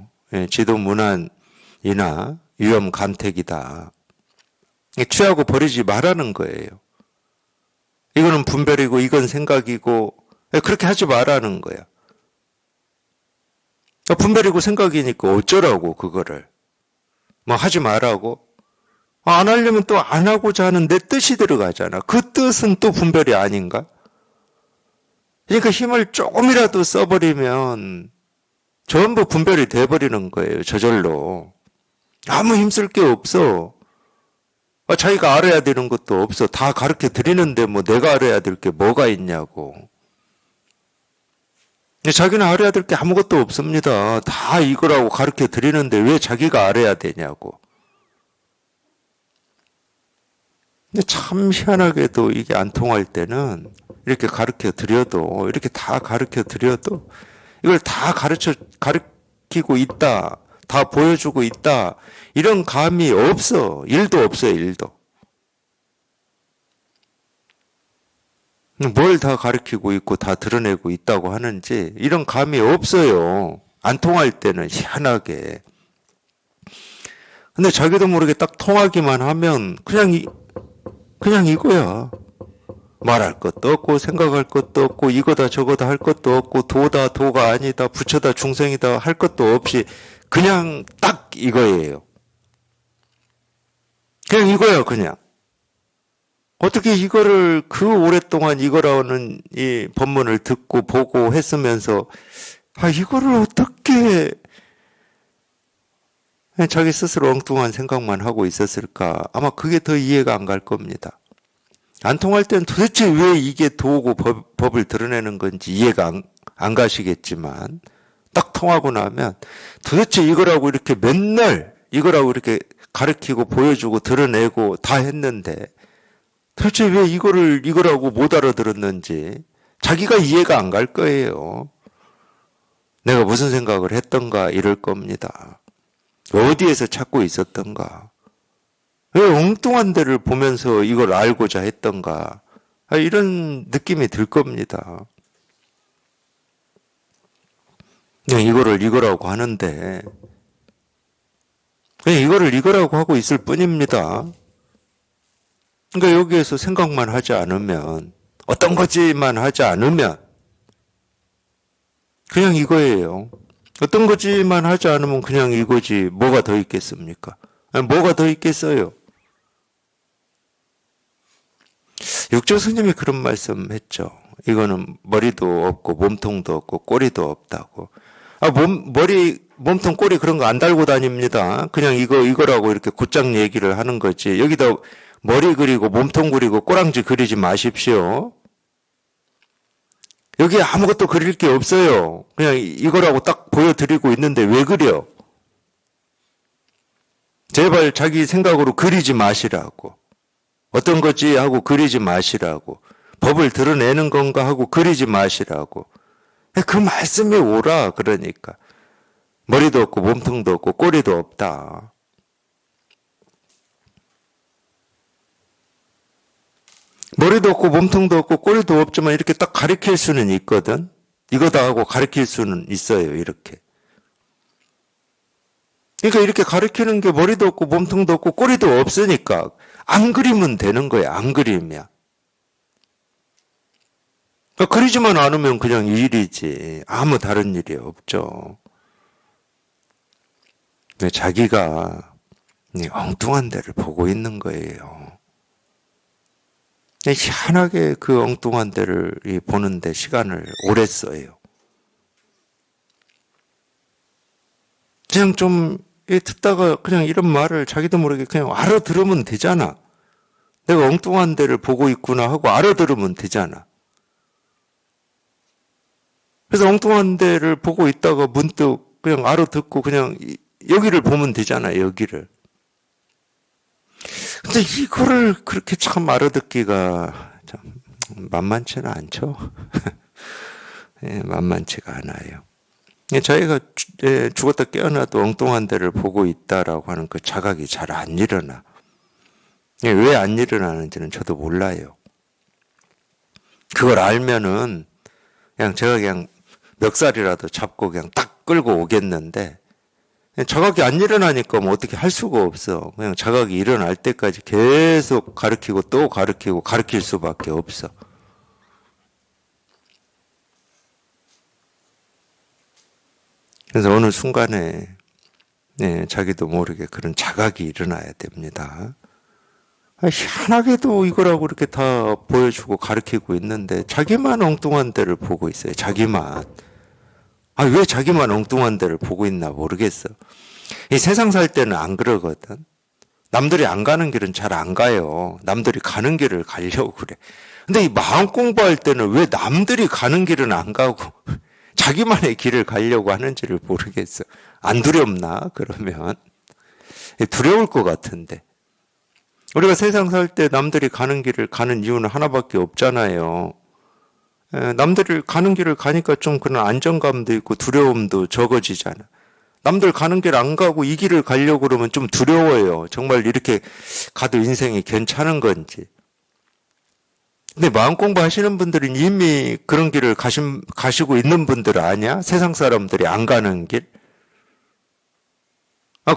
지도 문안이나 위험 간택이다. 취하고 버리지 말라는 거예요. 이거는 분별이고 이건 생각이고 그렇게 하지 말라는 거야. 분별이고 생각이니까 어쩌라고 그거를. 뭐 하지 말라고. 안 하려면 또 안 하고자 하는 내 뜻이 들어가잖아. 그 뜻은 또 분별이 아닌가? 그러니까 힘을 조금이라도 써버리면 전부 분별이 돼버리는 거예요. 저절로. 아무 힘쓸 게 없어. 자기가 알아야 되는 것도 없어. 다 가르쳐 드리는데 뭐 내가 알아야 될 게 뭐가 있냐고. 자기는 알아야 될 게 아무것도 없습니다. 다 이거라고 가르쳐 드리는데 왜 자기가 알아야 되냐고. 근데 참 희한하게도 이게 안 통할 때는 이렇게 가르쳐 드려도 이렇게 다 가르쳐 드려도 이걸 다 가르치고 있다. 다 보여주고 있다. 이런 감이 없어. 일도 없어요. 일도. 뭘 다 가르치고 있고 다 드러내고 있다고 하는지 이런 감이 없어요. 안 통할 때는 희한하게. 근데 자기도 모르게 딱 통하기만 하면 그냥 이거야. 말할 것도 없고 생각할 것도 없고 이거다 저거다 할 것도 없고 도가 아니다 부처다 중생이다 할 것도 없이 그냥 딱 이거예요. 그냥 이거야 그냥. 어떻게 이거를 그 오랫동안 이거라는 이 법문을 듣고 보고 했으면서 이거를 어떻게 자기 스스로 엉뚱한 생각만 하고 있었을까? 아마 그게 더 이해가 안 갈 겁니다. 안 통할 때는 도대체 왜 이게 도고 법을 드러내는 건지 이해가 안 가시겠지만 딱 통하고 나면 도대체 이거라고 이렇게 맨날 이거라고 이렇게 가르치고 보여주고 드러내고 다 했는데 도대체 왜 이거라고 못 알아들었는지 자기가 이해가 안 갈 거예요. 내가 무슨 생각을 했던가 이럴 겁니다. 어디에서 찾고 있었던가. 왜 엉뚱한 데를 보면서 이걸 알고자 했던가. 이런 느낌이 들 겁니다. 그냥 이거를 이거라고 하는데 그냥 이거를 이거라고 하고 있을 뿐입니다. 그러니까 여기에서 생각만 하지 않으면 어떤 거지만 하지 않으면 그냥 이거예요. 어떤 거지만 하지 않으면 그냥 이거지 뭐가 더 있겠습니까? 뭐가 더 있겠어요? 육조 스님이 그런 말씀했죠. 이거는 머리도 없고 몸통도 없고 꼬리도 없다고. 몸통 꼬리 그런 거 안 달고 다닙니다. 그냥 이거라고 이렇게 곧장 얘기를 하는 거지. 여기다 머리 그리고 몸통 그리고 꼬랑지 그리지 마십시오. 여기 아무것도 그릴 게 없어요. 그냥 이거라고 딱 보여드리고 있는데 왜 그려? 제발 자기 생각으로 그리지 마시라고. 어떤 거지 하고 그리지 마시라고. 법을 드러내는 건가 하고 그리지 마시라고. 그 말씀이 오라 그러니까. 머리도 없고 몸통도 없고 꼬리도 없다. 머리도 없고 몸통도 없고 꼬리도 없지만 이렇게 딱 가리킬 수는 있거든. 이거다 하고 가리킬 수는 있어요. 이렇게. 그러니까 이렇게 가리키는 게 머리도 없고 몸통도 없고 꼬리도 없으니까 안 그리면 되는 거야. 안 그리면. 그러니까 그리지만 않으면 그냥 일이지. 아무 다른 일이 없죠. 자기가 엉뚱한 데를 보고 있는 거예요. 희한하게 그 엉뚱한 데를 보는데 시간을 오래 써요. 그냥 좀 듣다가 그냥 이런 말을 자기도 모르게 그냥 알아들으면 되잖아. 내가 엉뚱한 데를 보고 있구나 하고 알아들으면 되잖아. 그래서 엉뚱한 데를 보고 있다가 문득 그냥 알아듣고 그냥 여기를 보면 되잖아, 여기를. 근데 이거를 그렇게 참 알아듣기가 참 만만치는 않죠. 만만치가 않아요. 저희가 죽었다 깨어나도 엉뚱한 데를 보고 있다라고 하는 그 자각이 잘 안 일어나. 왜 안 일어나는지는 저도 몰라요. 그걸 알면은 제가 그냥 멱살이라도 잡고 그냥 딱 끌고 오겠는데 자각이 안 일어나니까 뭐 어떻게 할 수가 없어. 그냥 자각이 일어날 때까지 계속 가르치고 또 가르치고 가르칠 수밖에 없어. 그래서 어느 순간에 자기도 모르게 그런 자각이 일어나야 됩니다. 희한하게도 이거라고 이렇게 다 보여주고 가르치고 있는데 자기만 엉뚱한 데를 보고 있어요. 자기만. 왜 자기만 엉뚱한 데를 보고 있나 모르겠어. 이 세상 살 때는 안 그러거든. 남들이 안 가는 길은 잘 안 가요. 남들이 가는 길을 가려고 그래. 근데 이 마음 공부할 때는 왜 남들이 가는 길은 안 가고 자기만의 길을 가려고 하는지를 모르겠어. 안 두렵나? 그러면. 두려울 것 같은데. 우리가 세상 살 때 남들이 가는 길을 가는 이유는 하나밖에 없잖아요. 남들이 가는 길을 가니까 좀 그런 안정감도 있고 두려움도 적어지잖아. 남들 가는 길 안 가고 이 길을 가려고 그러면 좀 두려워요. 정말 이렇게 가도 인생이 괜찮은 건지. 근데 마음 공부하시는 분들은 이미 그런 길을 가시고 있는 분들 아니야? 세상 사람들이 안 가는 길?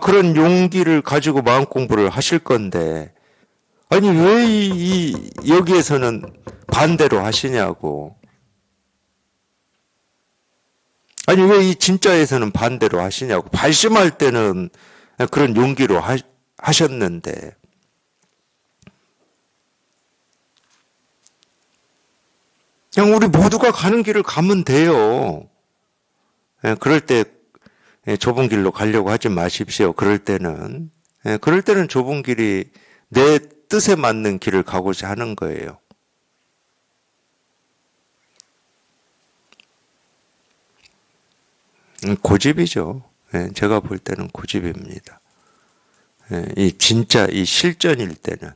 그런 용기를 가지고 마음 공부를 하실 건데, 아니, 왜 여기에서는 반대로 하시냐고. 아니, 왜 이 진짜에서는 반대로 하시냐고. 발심할 때는 그런 용기로 하셨는데. 그냥 우리 모두가 가는 길을 가면 돼요. 그럴 때 좁은 길로 가려고 하지 마십시오. 그럴 때는 좁은 길이 내 뜻에 맞는 길을 가고자 하는 거예요. 고집이죠. 제가 볼 때는 고집입니다. 이 실전일 때는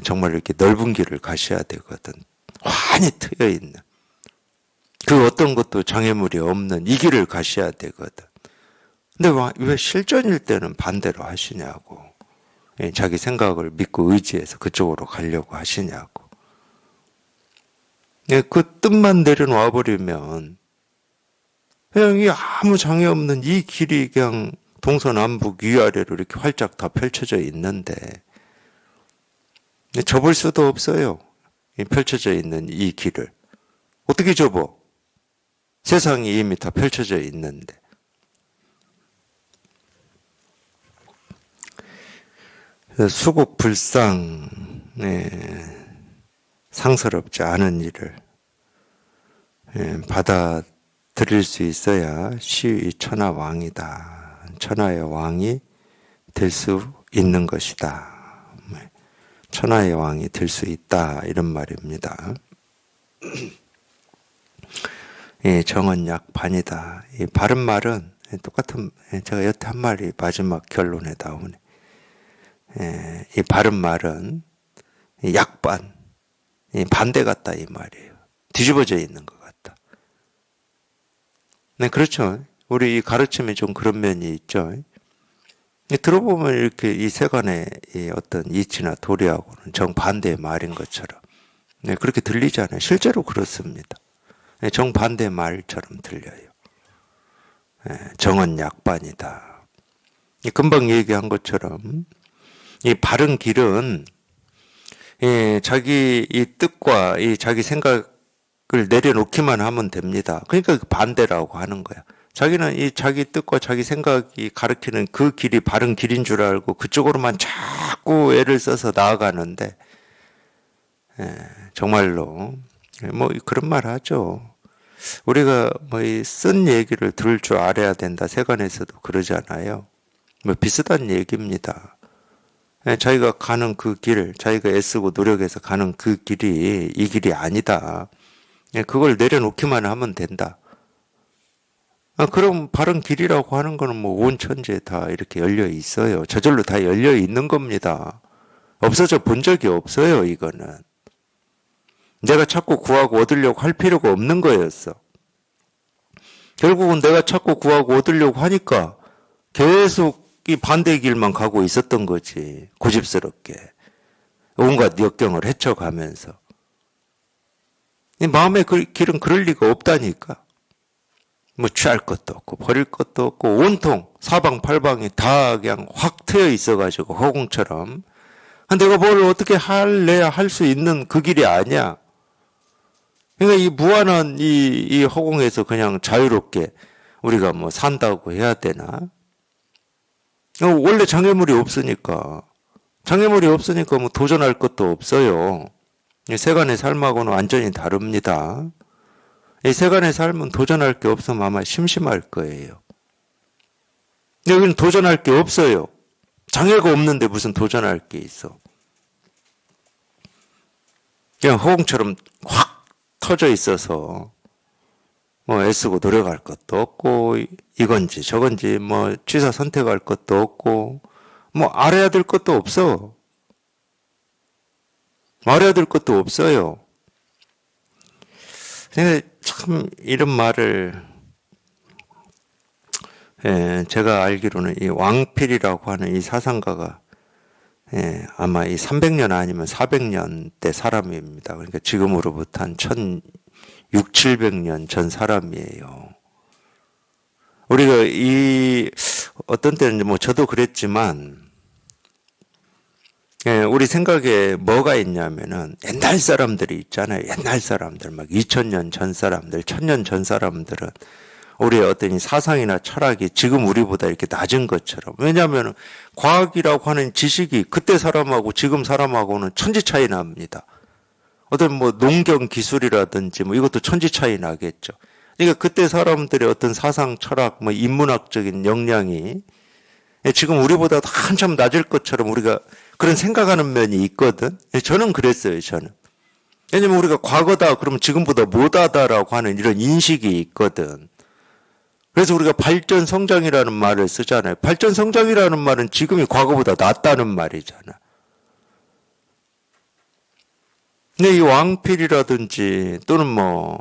정말 이렇게 넓은 길을 가셔야 되거든. 환히 트여 있는. 그 어떤 것도 장애물이 없는 이 길을 가셔야 되거든. 근데 왜 실전일 때는 반대로 하시냐고. 자기 생각을 믿고 의지해서 그쪽으로 가려고 하시냐고. 그 뜻만 내려놔 버리면 그냥 이 아무 장애 없는 이 길이 그냥 동서남북 위아래로 이렇게 활짝 다 펼쳐져 있는데 접을 수도 없어요. 펼쳐져 있는 이 길을. 어떻게 접어? 세상이 이미 다 펼쳐져 있는데. 수국불상, 상스럽지 않은 일을 받아들일 수 있어야 시의 천하왕이다. 천하의 왕이 될 수 있는 것이다. 천하의 왕이 될 수 있다. 이런 말입니다. 정언약반이다. 이 바른 말은 똑같은, 제가 여태 한 말이 마지막 결론에 나오네. 이 바른 말은 약반, 반대 같다 이 말이에요. 뒤집어져 있는 것 같다. 네, 그렇죠. 우리 이 가르침에 좀 그런 면이 있죠. 들어보면 이렇게 이 세간의 이 어떤 이치나 도리하고는 정반대의 말인 것처럼 그렇게 들리잖아요. 실제로 그렇습니다. 정반대 말처럼 들려요. 정언약반이다. 금방 얘기한 것처럼 이 바른 길은 자기 이 뜻과 이 자기 생각을 내려놓기만 하면 됩니다. 그러니까 반대라고 하는 거야. 자기는 이 자기 뜻과 자기 생각이 가리키는 그 길이 바른 길인 줄 알고 그쪽으로만 자꾸 애를 써서 나아가는데 정말로 뭐 그런 말 하죠. 우리가 뭐 쓴 얘기를 들을 줄 알아야 된다. 세간에서도 그러잖아요. 뭐 비슷한 얘기입니다. 자기가 가는 그 길, 자기가 애쓰고 노력해서 가는 그 길이 이 길이 아니다. 그걸 내려놓기만 하면 된다. 그럼 바른 길이라고 하는 거는 뭐 온 천지에 다 이렇게 열려 있어요. 저절로 다 열려 있는 겁니다. 없어져 본 적이 없어요, 이거는. 내가 찾고 구하고 얻으려고 할 필요가 없는 거였어. 결국은 내가 찾고 구하고 얻으려고 하니까 계속 이 반대 길만 가고 있었던 거지. 고집스럽게. 온갖 역경을 헤쳐가면서. 이 마음의 길은 그럴 리가 없다니까. 뭐 취할 것도 없고 버릴 것도 없고 온통 사방팔방이 다 그냥 확 트여 있어가지고 허공처럼 내가 뭘 어떻게 할래야 할 수 있는 그 길이 아니야. 그러니까 이 무한한 이 허공에서 그냥 자유롭게 우리가 뭐 산다고 해야 되나? 원래 장애물이 없으니까 뭐 도전할 것도 없어요. 세간의 삶하고는 완전히 다릅니다. 이 세간의 삶은 도전할 게 없으면 아마 심심할 거예요. 여기는 도전할 게 없어요. 장애가 없는데 무슨 도전할 게 있어. 그냥 허공처럼 확 터져 있어서 뭐 애쓰고 노력할 것도 없고 이건지 저건지 뭐 취사 선택할 것도 없고 뭐 알아야 될 것도 없어. 알아야 될 것도 없어요. 근데 참 이런 말을 제가 알기로는 이 왕필이라고 하는 이 사상가가 아마 이 300년 아니면 400년 대 사람입니다. 그러니까 지금으로부터 한 1600~700년 전 사람이에요. 우리가 이 어떤 때는 뭐 저도 그랬지만 우리 생각에 뭐가 있냐면은 옛날 사람들이 있잖아요. 옛날 사람들 막 2000년 전 사람들, 1000년 전 사람들은 우리의 어떤 사상이나 철학이 지금 우리보다 이렇게 낮은 것처럼. 왜냐하면 과학이라고 하는 지식이 그때 사람하고 지금 사람하고는 천지 차이 납니다. 어떤 뭐 농경 기술이라든지 뭐 이것도 천지 차이 나겠죠. 그러니까 그때 사람들의 어떤 사상, 철학, 뭐 인문학적인 역량이 지금 우리보다 한참 낮을 것처럼 우리가 그런 생각하는 면이 있거든. 저는 그랬어요, 저는. 왜냐면 우리가 과거다 그러면 지금보다 못하다라고 하는 이런 인식이 있거든. 그래서 우리가 발전 성장이라는 말을 쓰잖아요. 발전 성장이라는 말은 지금이 과거보다 낫다는 말이잖아. 근데 이 왕필이라든지 또는 뭐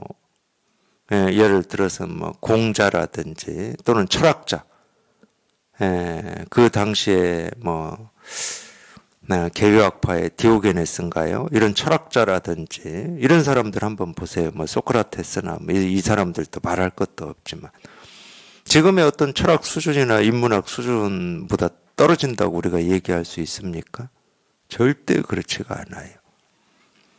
예를 들어서 뭐 공자라든지 또는 철학자, 그 당시에 뭐 개요학파의 디오게네스인가요? 이런 철학자라든지 이런 사람들 한번 보세요. 뭐 소크라테스나 뭐 이 사람들도 말할 것도 없지만 지금의 어떤 철학 수준이나 인문학 수준보다 떨어진다고 우리가 얘기할 수 있습니까? 절대 그렇지가 않아요.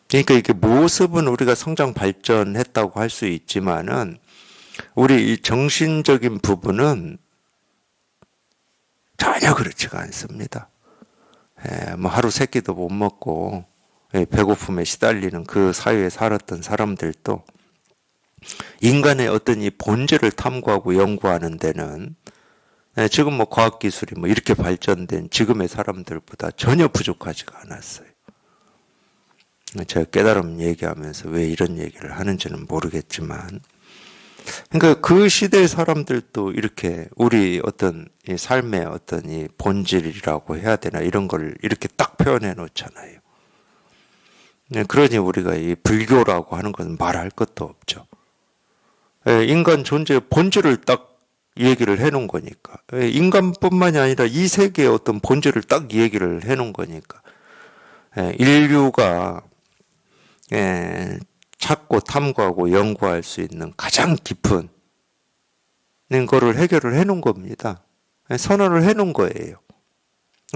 그러니까 이게 모습은 우리가 성장 발전했다고 할 수 있지만은 우리 이 정신적인 부분은 전혀 그렇지가 않습니다. 뭐 하루 세 끼도 못 먹고 배고픔에 시달리는 그 사회에 살았던 사람들도 인간의 어떤 이 본질을 탐구하고 연구하는 데는 지금 뭐 과학기술이 뭐 이렇게 발전된 지금의 사람들보다 전혀 부족하지가 않았어요. 제가 깨달음 얘기하면서 왜 이런 얘기를 하는지는 모르겠지만, 그러니까 그 시대의 사람들도 이렇게 우리 어떤 이 삶의 어떤 이 본질이라고 해야 되나 이런 걸 이렇게 딱 표현해 놓잖아요. 그러니 우리가 이 불교라고 하는 것은 말할 것도 없죠. 인간 존재의 본질을 딱 얘기를 해놓은 거니까. 인간뿐만이 아니라 이 세계의 어떤 본질을 딱 얘기를 해놓은 거니까. 인류가 찾고 탐구하고 연구할 수 있는 가장 깊은 거를 해결을 해놓은 겁니다. 선언을 해놓은 거예요.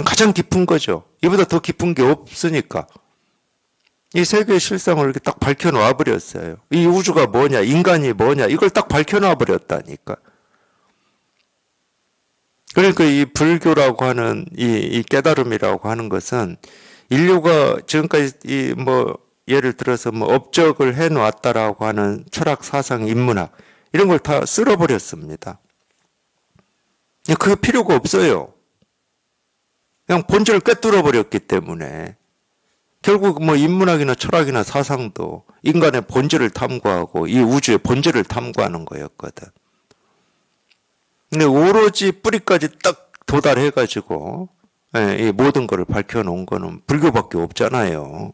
가장 깊은 거죠. 이보다 더 깊은 게 없으니까. 이 세계의 실상을 이렇게 딱 밝혀놔 버렸어요. 이 우주가 뭐냐, 인간이 뭐냐, 이걸 딱 밝혀놔 버렸다니까. 그러니까 이 불교라고 하는 이 깨달음이라고 하는 것은 인류가 지금까지 이 뭐 예를 들어서 뭐 업적을 해놓았다라고 하는 철학, 사상, 인문학 이런 걸 다 쓸어버렸습니다. 그게 필요가 없어요. 그냥 본질을 꿰뚫어 버렸기 때문에. 결국 뭐 인문학이나 철학이나 사상도 인간의 본질을 탐구하고 이 우주의 본질을 탐구하는 거였거든. 근데 오로지 뿌리까지 딱 도달해가지고 이 모든 것을 밝혀놓은 거는 불교밖에 없잖아요.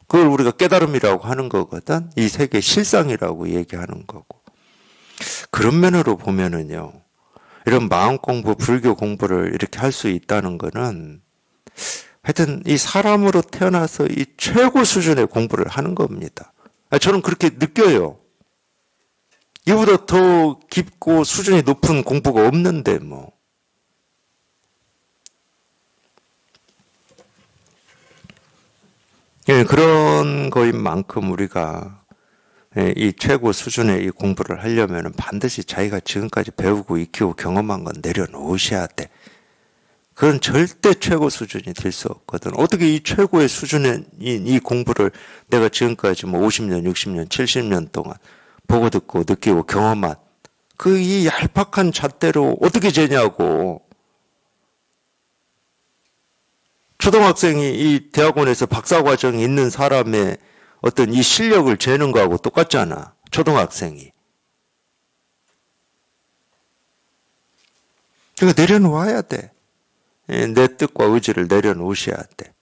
그걸 우리가 깨달음이라고 하는 거거든. 이 세계 실상이라고 얘기하는 거고. 그런 면으로 보면은요, 이런 마음 공부, 불교 공부를 이렇게 할 수 있다는 거는 하여튼 이 사람으로 태어나서 이 최고 수준의 공부를 하는 겁니다. 저는 그렇게 느껴요. 이보다 더 깊고 수준이 높은 공부가 없는데 뭐. 그런 거인 만큼 우리가 이 최고 수준의 이 공부를 하려면 반드시 자기가 지금까지 배우고 익히고 경험한 건 내려놓으셔야 돼. 그건 절대 최고 수준이 될 수 없거든. 어떻게 이 최고의 수준의 이 공부를 내가 지금까지 뭐 50년, 60년, 70년 동안 보고 듣고 느끼고 경험한 그 이 얄팍한 잣대로 어떻게 재냐고. 초등학생이 이 대학원에서 박사과정이 있는 사람의 어떤 이 실력을 재는 거하고 똑같잖아. 초등학생이. 그러니까 내려놓아야 돼. 내 뜻과 의지를 내려놓으셔야 돼.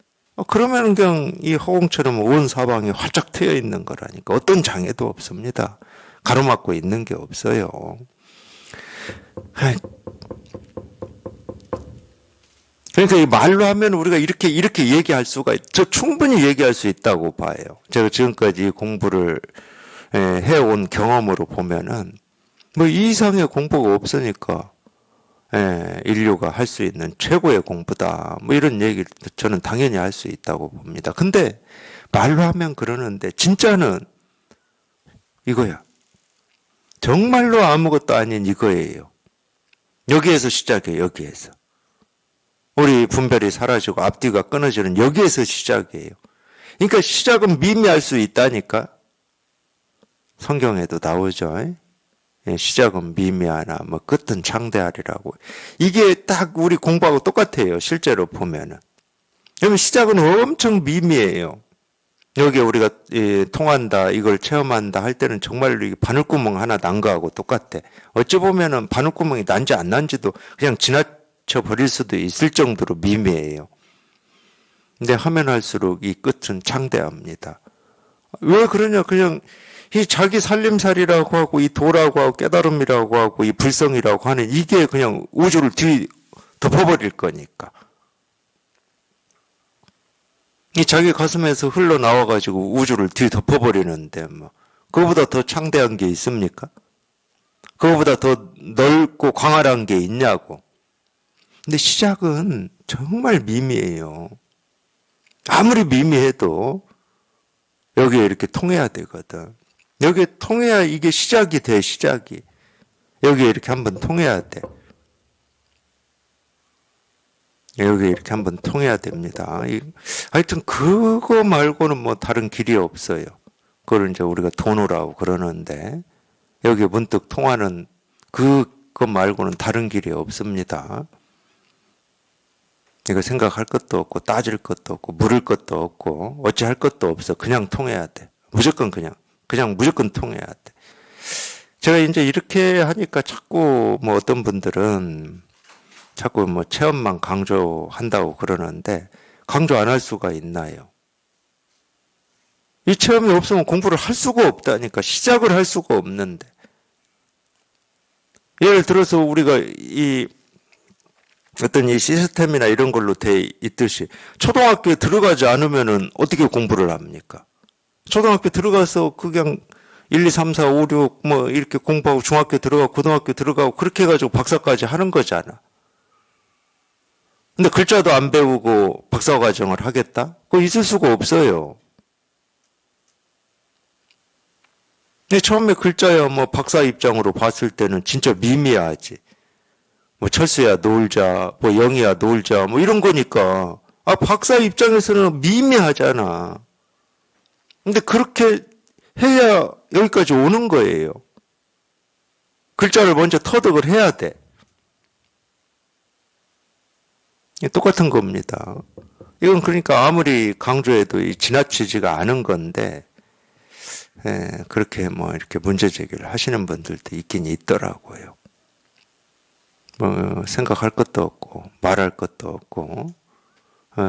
그러면 그냥 이 허공처럼 온 사방이 활짝 트여 있는 거라니까. 어떤 장애도 없습니다. 가로막고 있는 게 없어요. 그러니까 이 말로 하면 우리가 이렇게 얘기할 수가, 충분히 얘기할 수 있다고 봐요. 제가 지금까지 공부를 해온 경험으로 보면은 뭐 이 이상의 공부가 없으니까 인류가 할 수 있는 최고의 공부다. 뭐 이런 얘기를 저는 당연히 할 수 있다고 봅니다. 근데 말로 하면 그러는데 진짜는 이거야. 정말로 아무것도 아닌 이거예요. 여기에서 시작해요. 여기에서. 우리 분별이 사라지고 앞뒤가 끊어지는 여기에서 시작이에요. 그러니까 시작은 미미할 수 있다니까. 성경에도 나오죠. 시작은 미미하나 뭐 끝은 창대하리라고. 이게 딱 우리 공부하고 똑같아요. 실제로 보면은. 그러면 시작은 엄청 미미해요. 여기에 우리가 통한다, 이걸 체험한다 할 때는 정말로 바늘구멍 하나 난 거하고 똑같아. 어찌 보면은 바늘구멍이 난지 안 난지도 그냥 지나쳐 버릴 수도 있을 정도로 미미해요. 근데 하면 할수록 이 끝은 창대합니다. 왜 그러냐? 그냥 이 자기 살림살이라고 하고 이 도라고 하고 깨달음이라고 하고 이 불성이라고 하는 이게 그냥 우주를 덮어버릴 거니까. 이 자기 가슴에서 흘러나와가지고 우주를 뒤덮어버리는데 뭐 그거보다 더 창대한 게 있습니까? 그거보다 더 넓고 광활한 게 있냐고. 근데 시작은 정말 미미해요. 아무리 미미해도 여기에 이렇게 통해야 되거든. 여기에 통해야 이게 시작이 돼, 시작이. 여기에 이렇게 한번 통해야 돼. 여기 이렇게 한번 통해야 됩니다. 하여튼 그거 말고는 뭐 다른 길이 없어요. 그걸 이제 우리가 돈으로 그러는데 여기 문득 통하는 그거 말고는 다른 길이 없습니다. 이거 생각할 것도 없고 따질 것도 없고 물을 것도 없고 어찌할 것도 없어. 그냥 통해야 돼. 무조건 그냥 무조건 통해야 돼. 제가 이제 이렇게 하니까 자꾸 뭐 어떤 분들은 자꾸 뭐 체험만 강조한다고 그러는데 강조 안 할 수가 있나요? 이 체험이 없으면 공부를 할 수가 없다니까. 시작을 할 수가 없는데. 예를 들어서 우리가 이 어떤 이 시스템이나 이런 걸로 돼 있듯이 초등학교에 들어가지 않으면은 어떻게 공부를 합니까? 초등학교 들어가서 그냥 1, 2, 3, 4, 5, 6 뭐 이렇게 공부하고 중학교 들어가고 고등학교 들어가고 그렇게 해가지고 박사까지 하는 거잖아. 근데 글자도 안 배우고 박사과정을 하겠다? 그거 있을 수가 없어요. 근데 처음에 글자야 뭐 박사 입장으로 봤을 때는 진짜 미미하지. 뭐 철수야 놀자, 뭐 영희야 놀자, 뭐 이런 거니까. 아, 박사 입장에서는 미미하잖아. 근데 그렇게 해야 여기까지 오는 거예요. 글자를 먼저 터득을 해야 돼. 똑같은 겁니다. 이건 그러니까 아무리 강조해도 지나치지가 않은 건데, 그렇게 뭐 이렇게 문제 제기를 하시는 분들도 있긴 있더라고요. 뭐 생각할 것도 없고 말할 것도 없고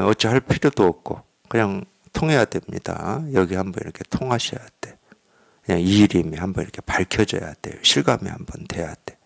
어찌 할 필요도 없고 그냥 통해야 됩니다. 여기 한번 이렇게 통하셔야 돼. 그냥 이 일임이 한번 이렇게 밝혀져야 돼요. 실감이 한번 돼야 돼.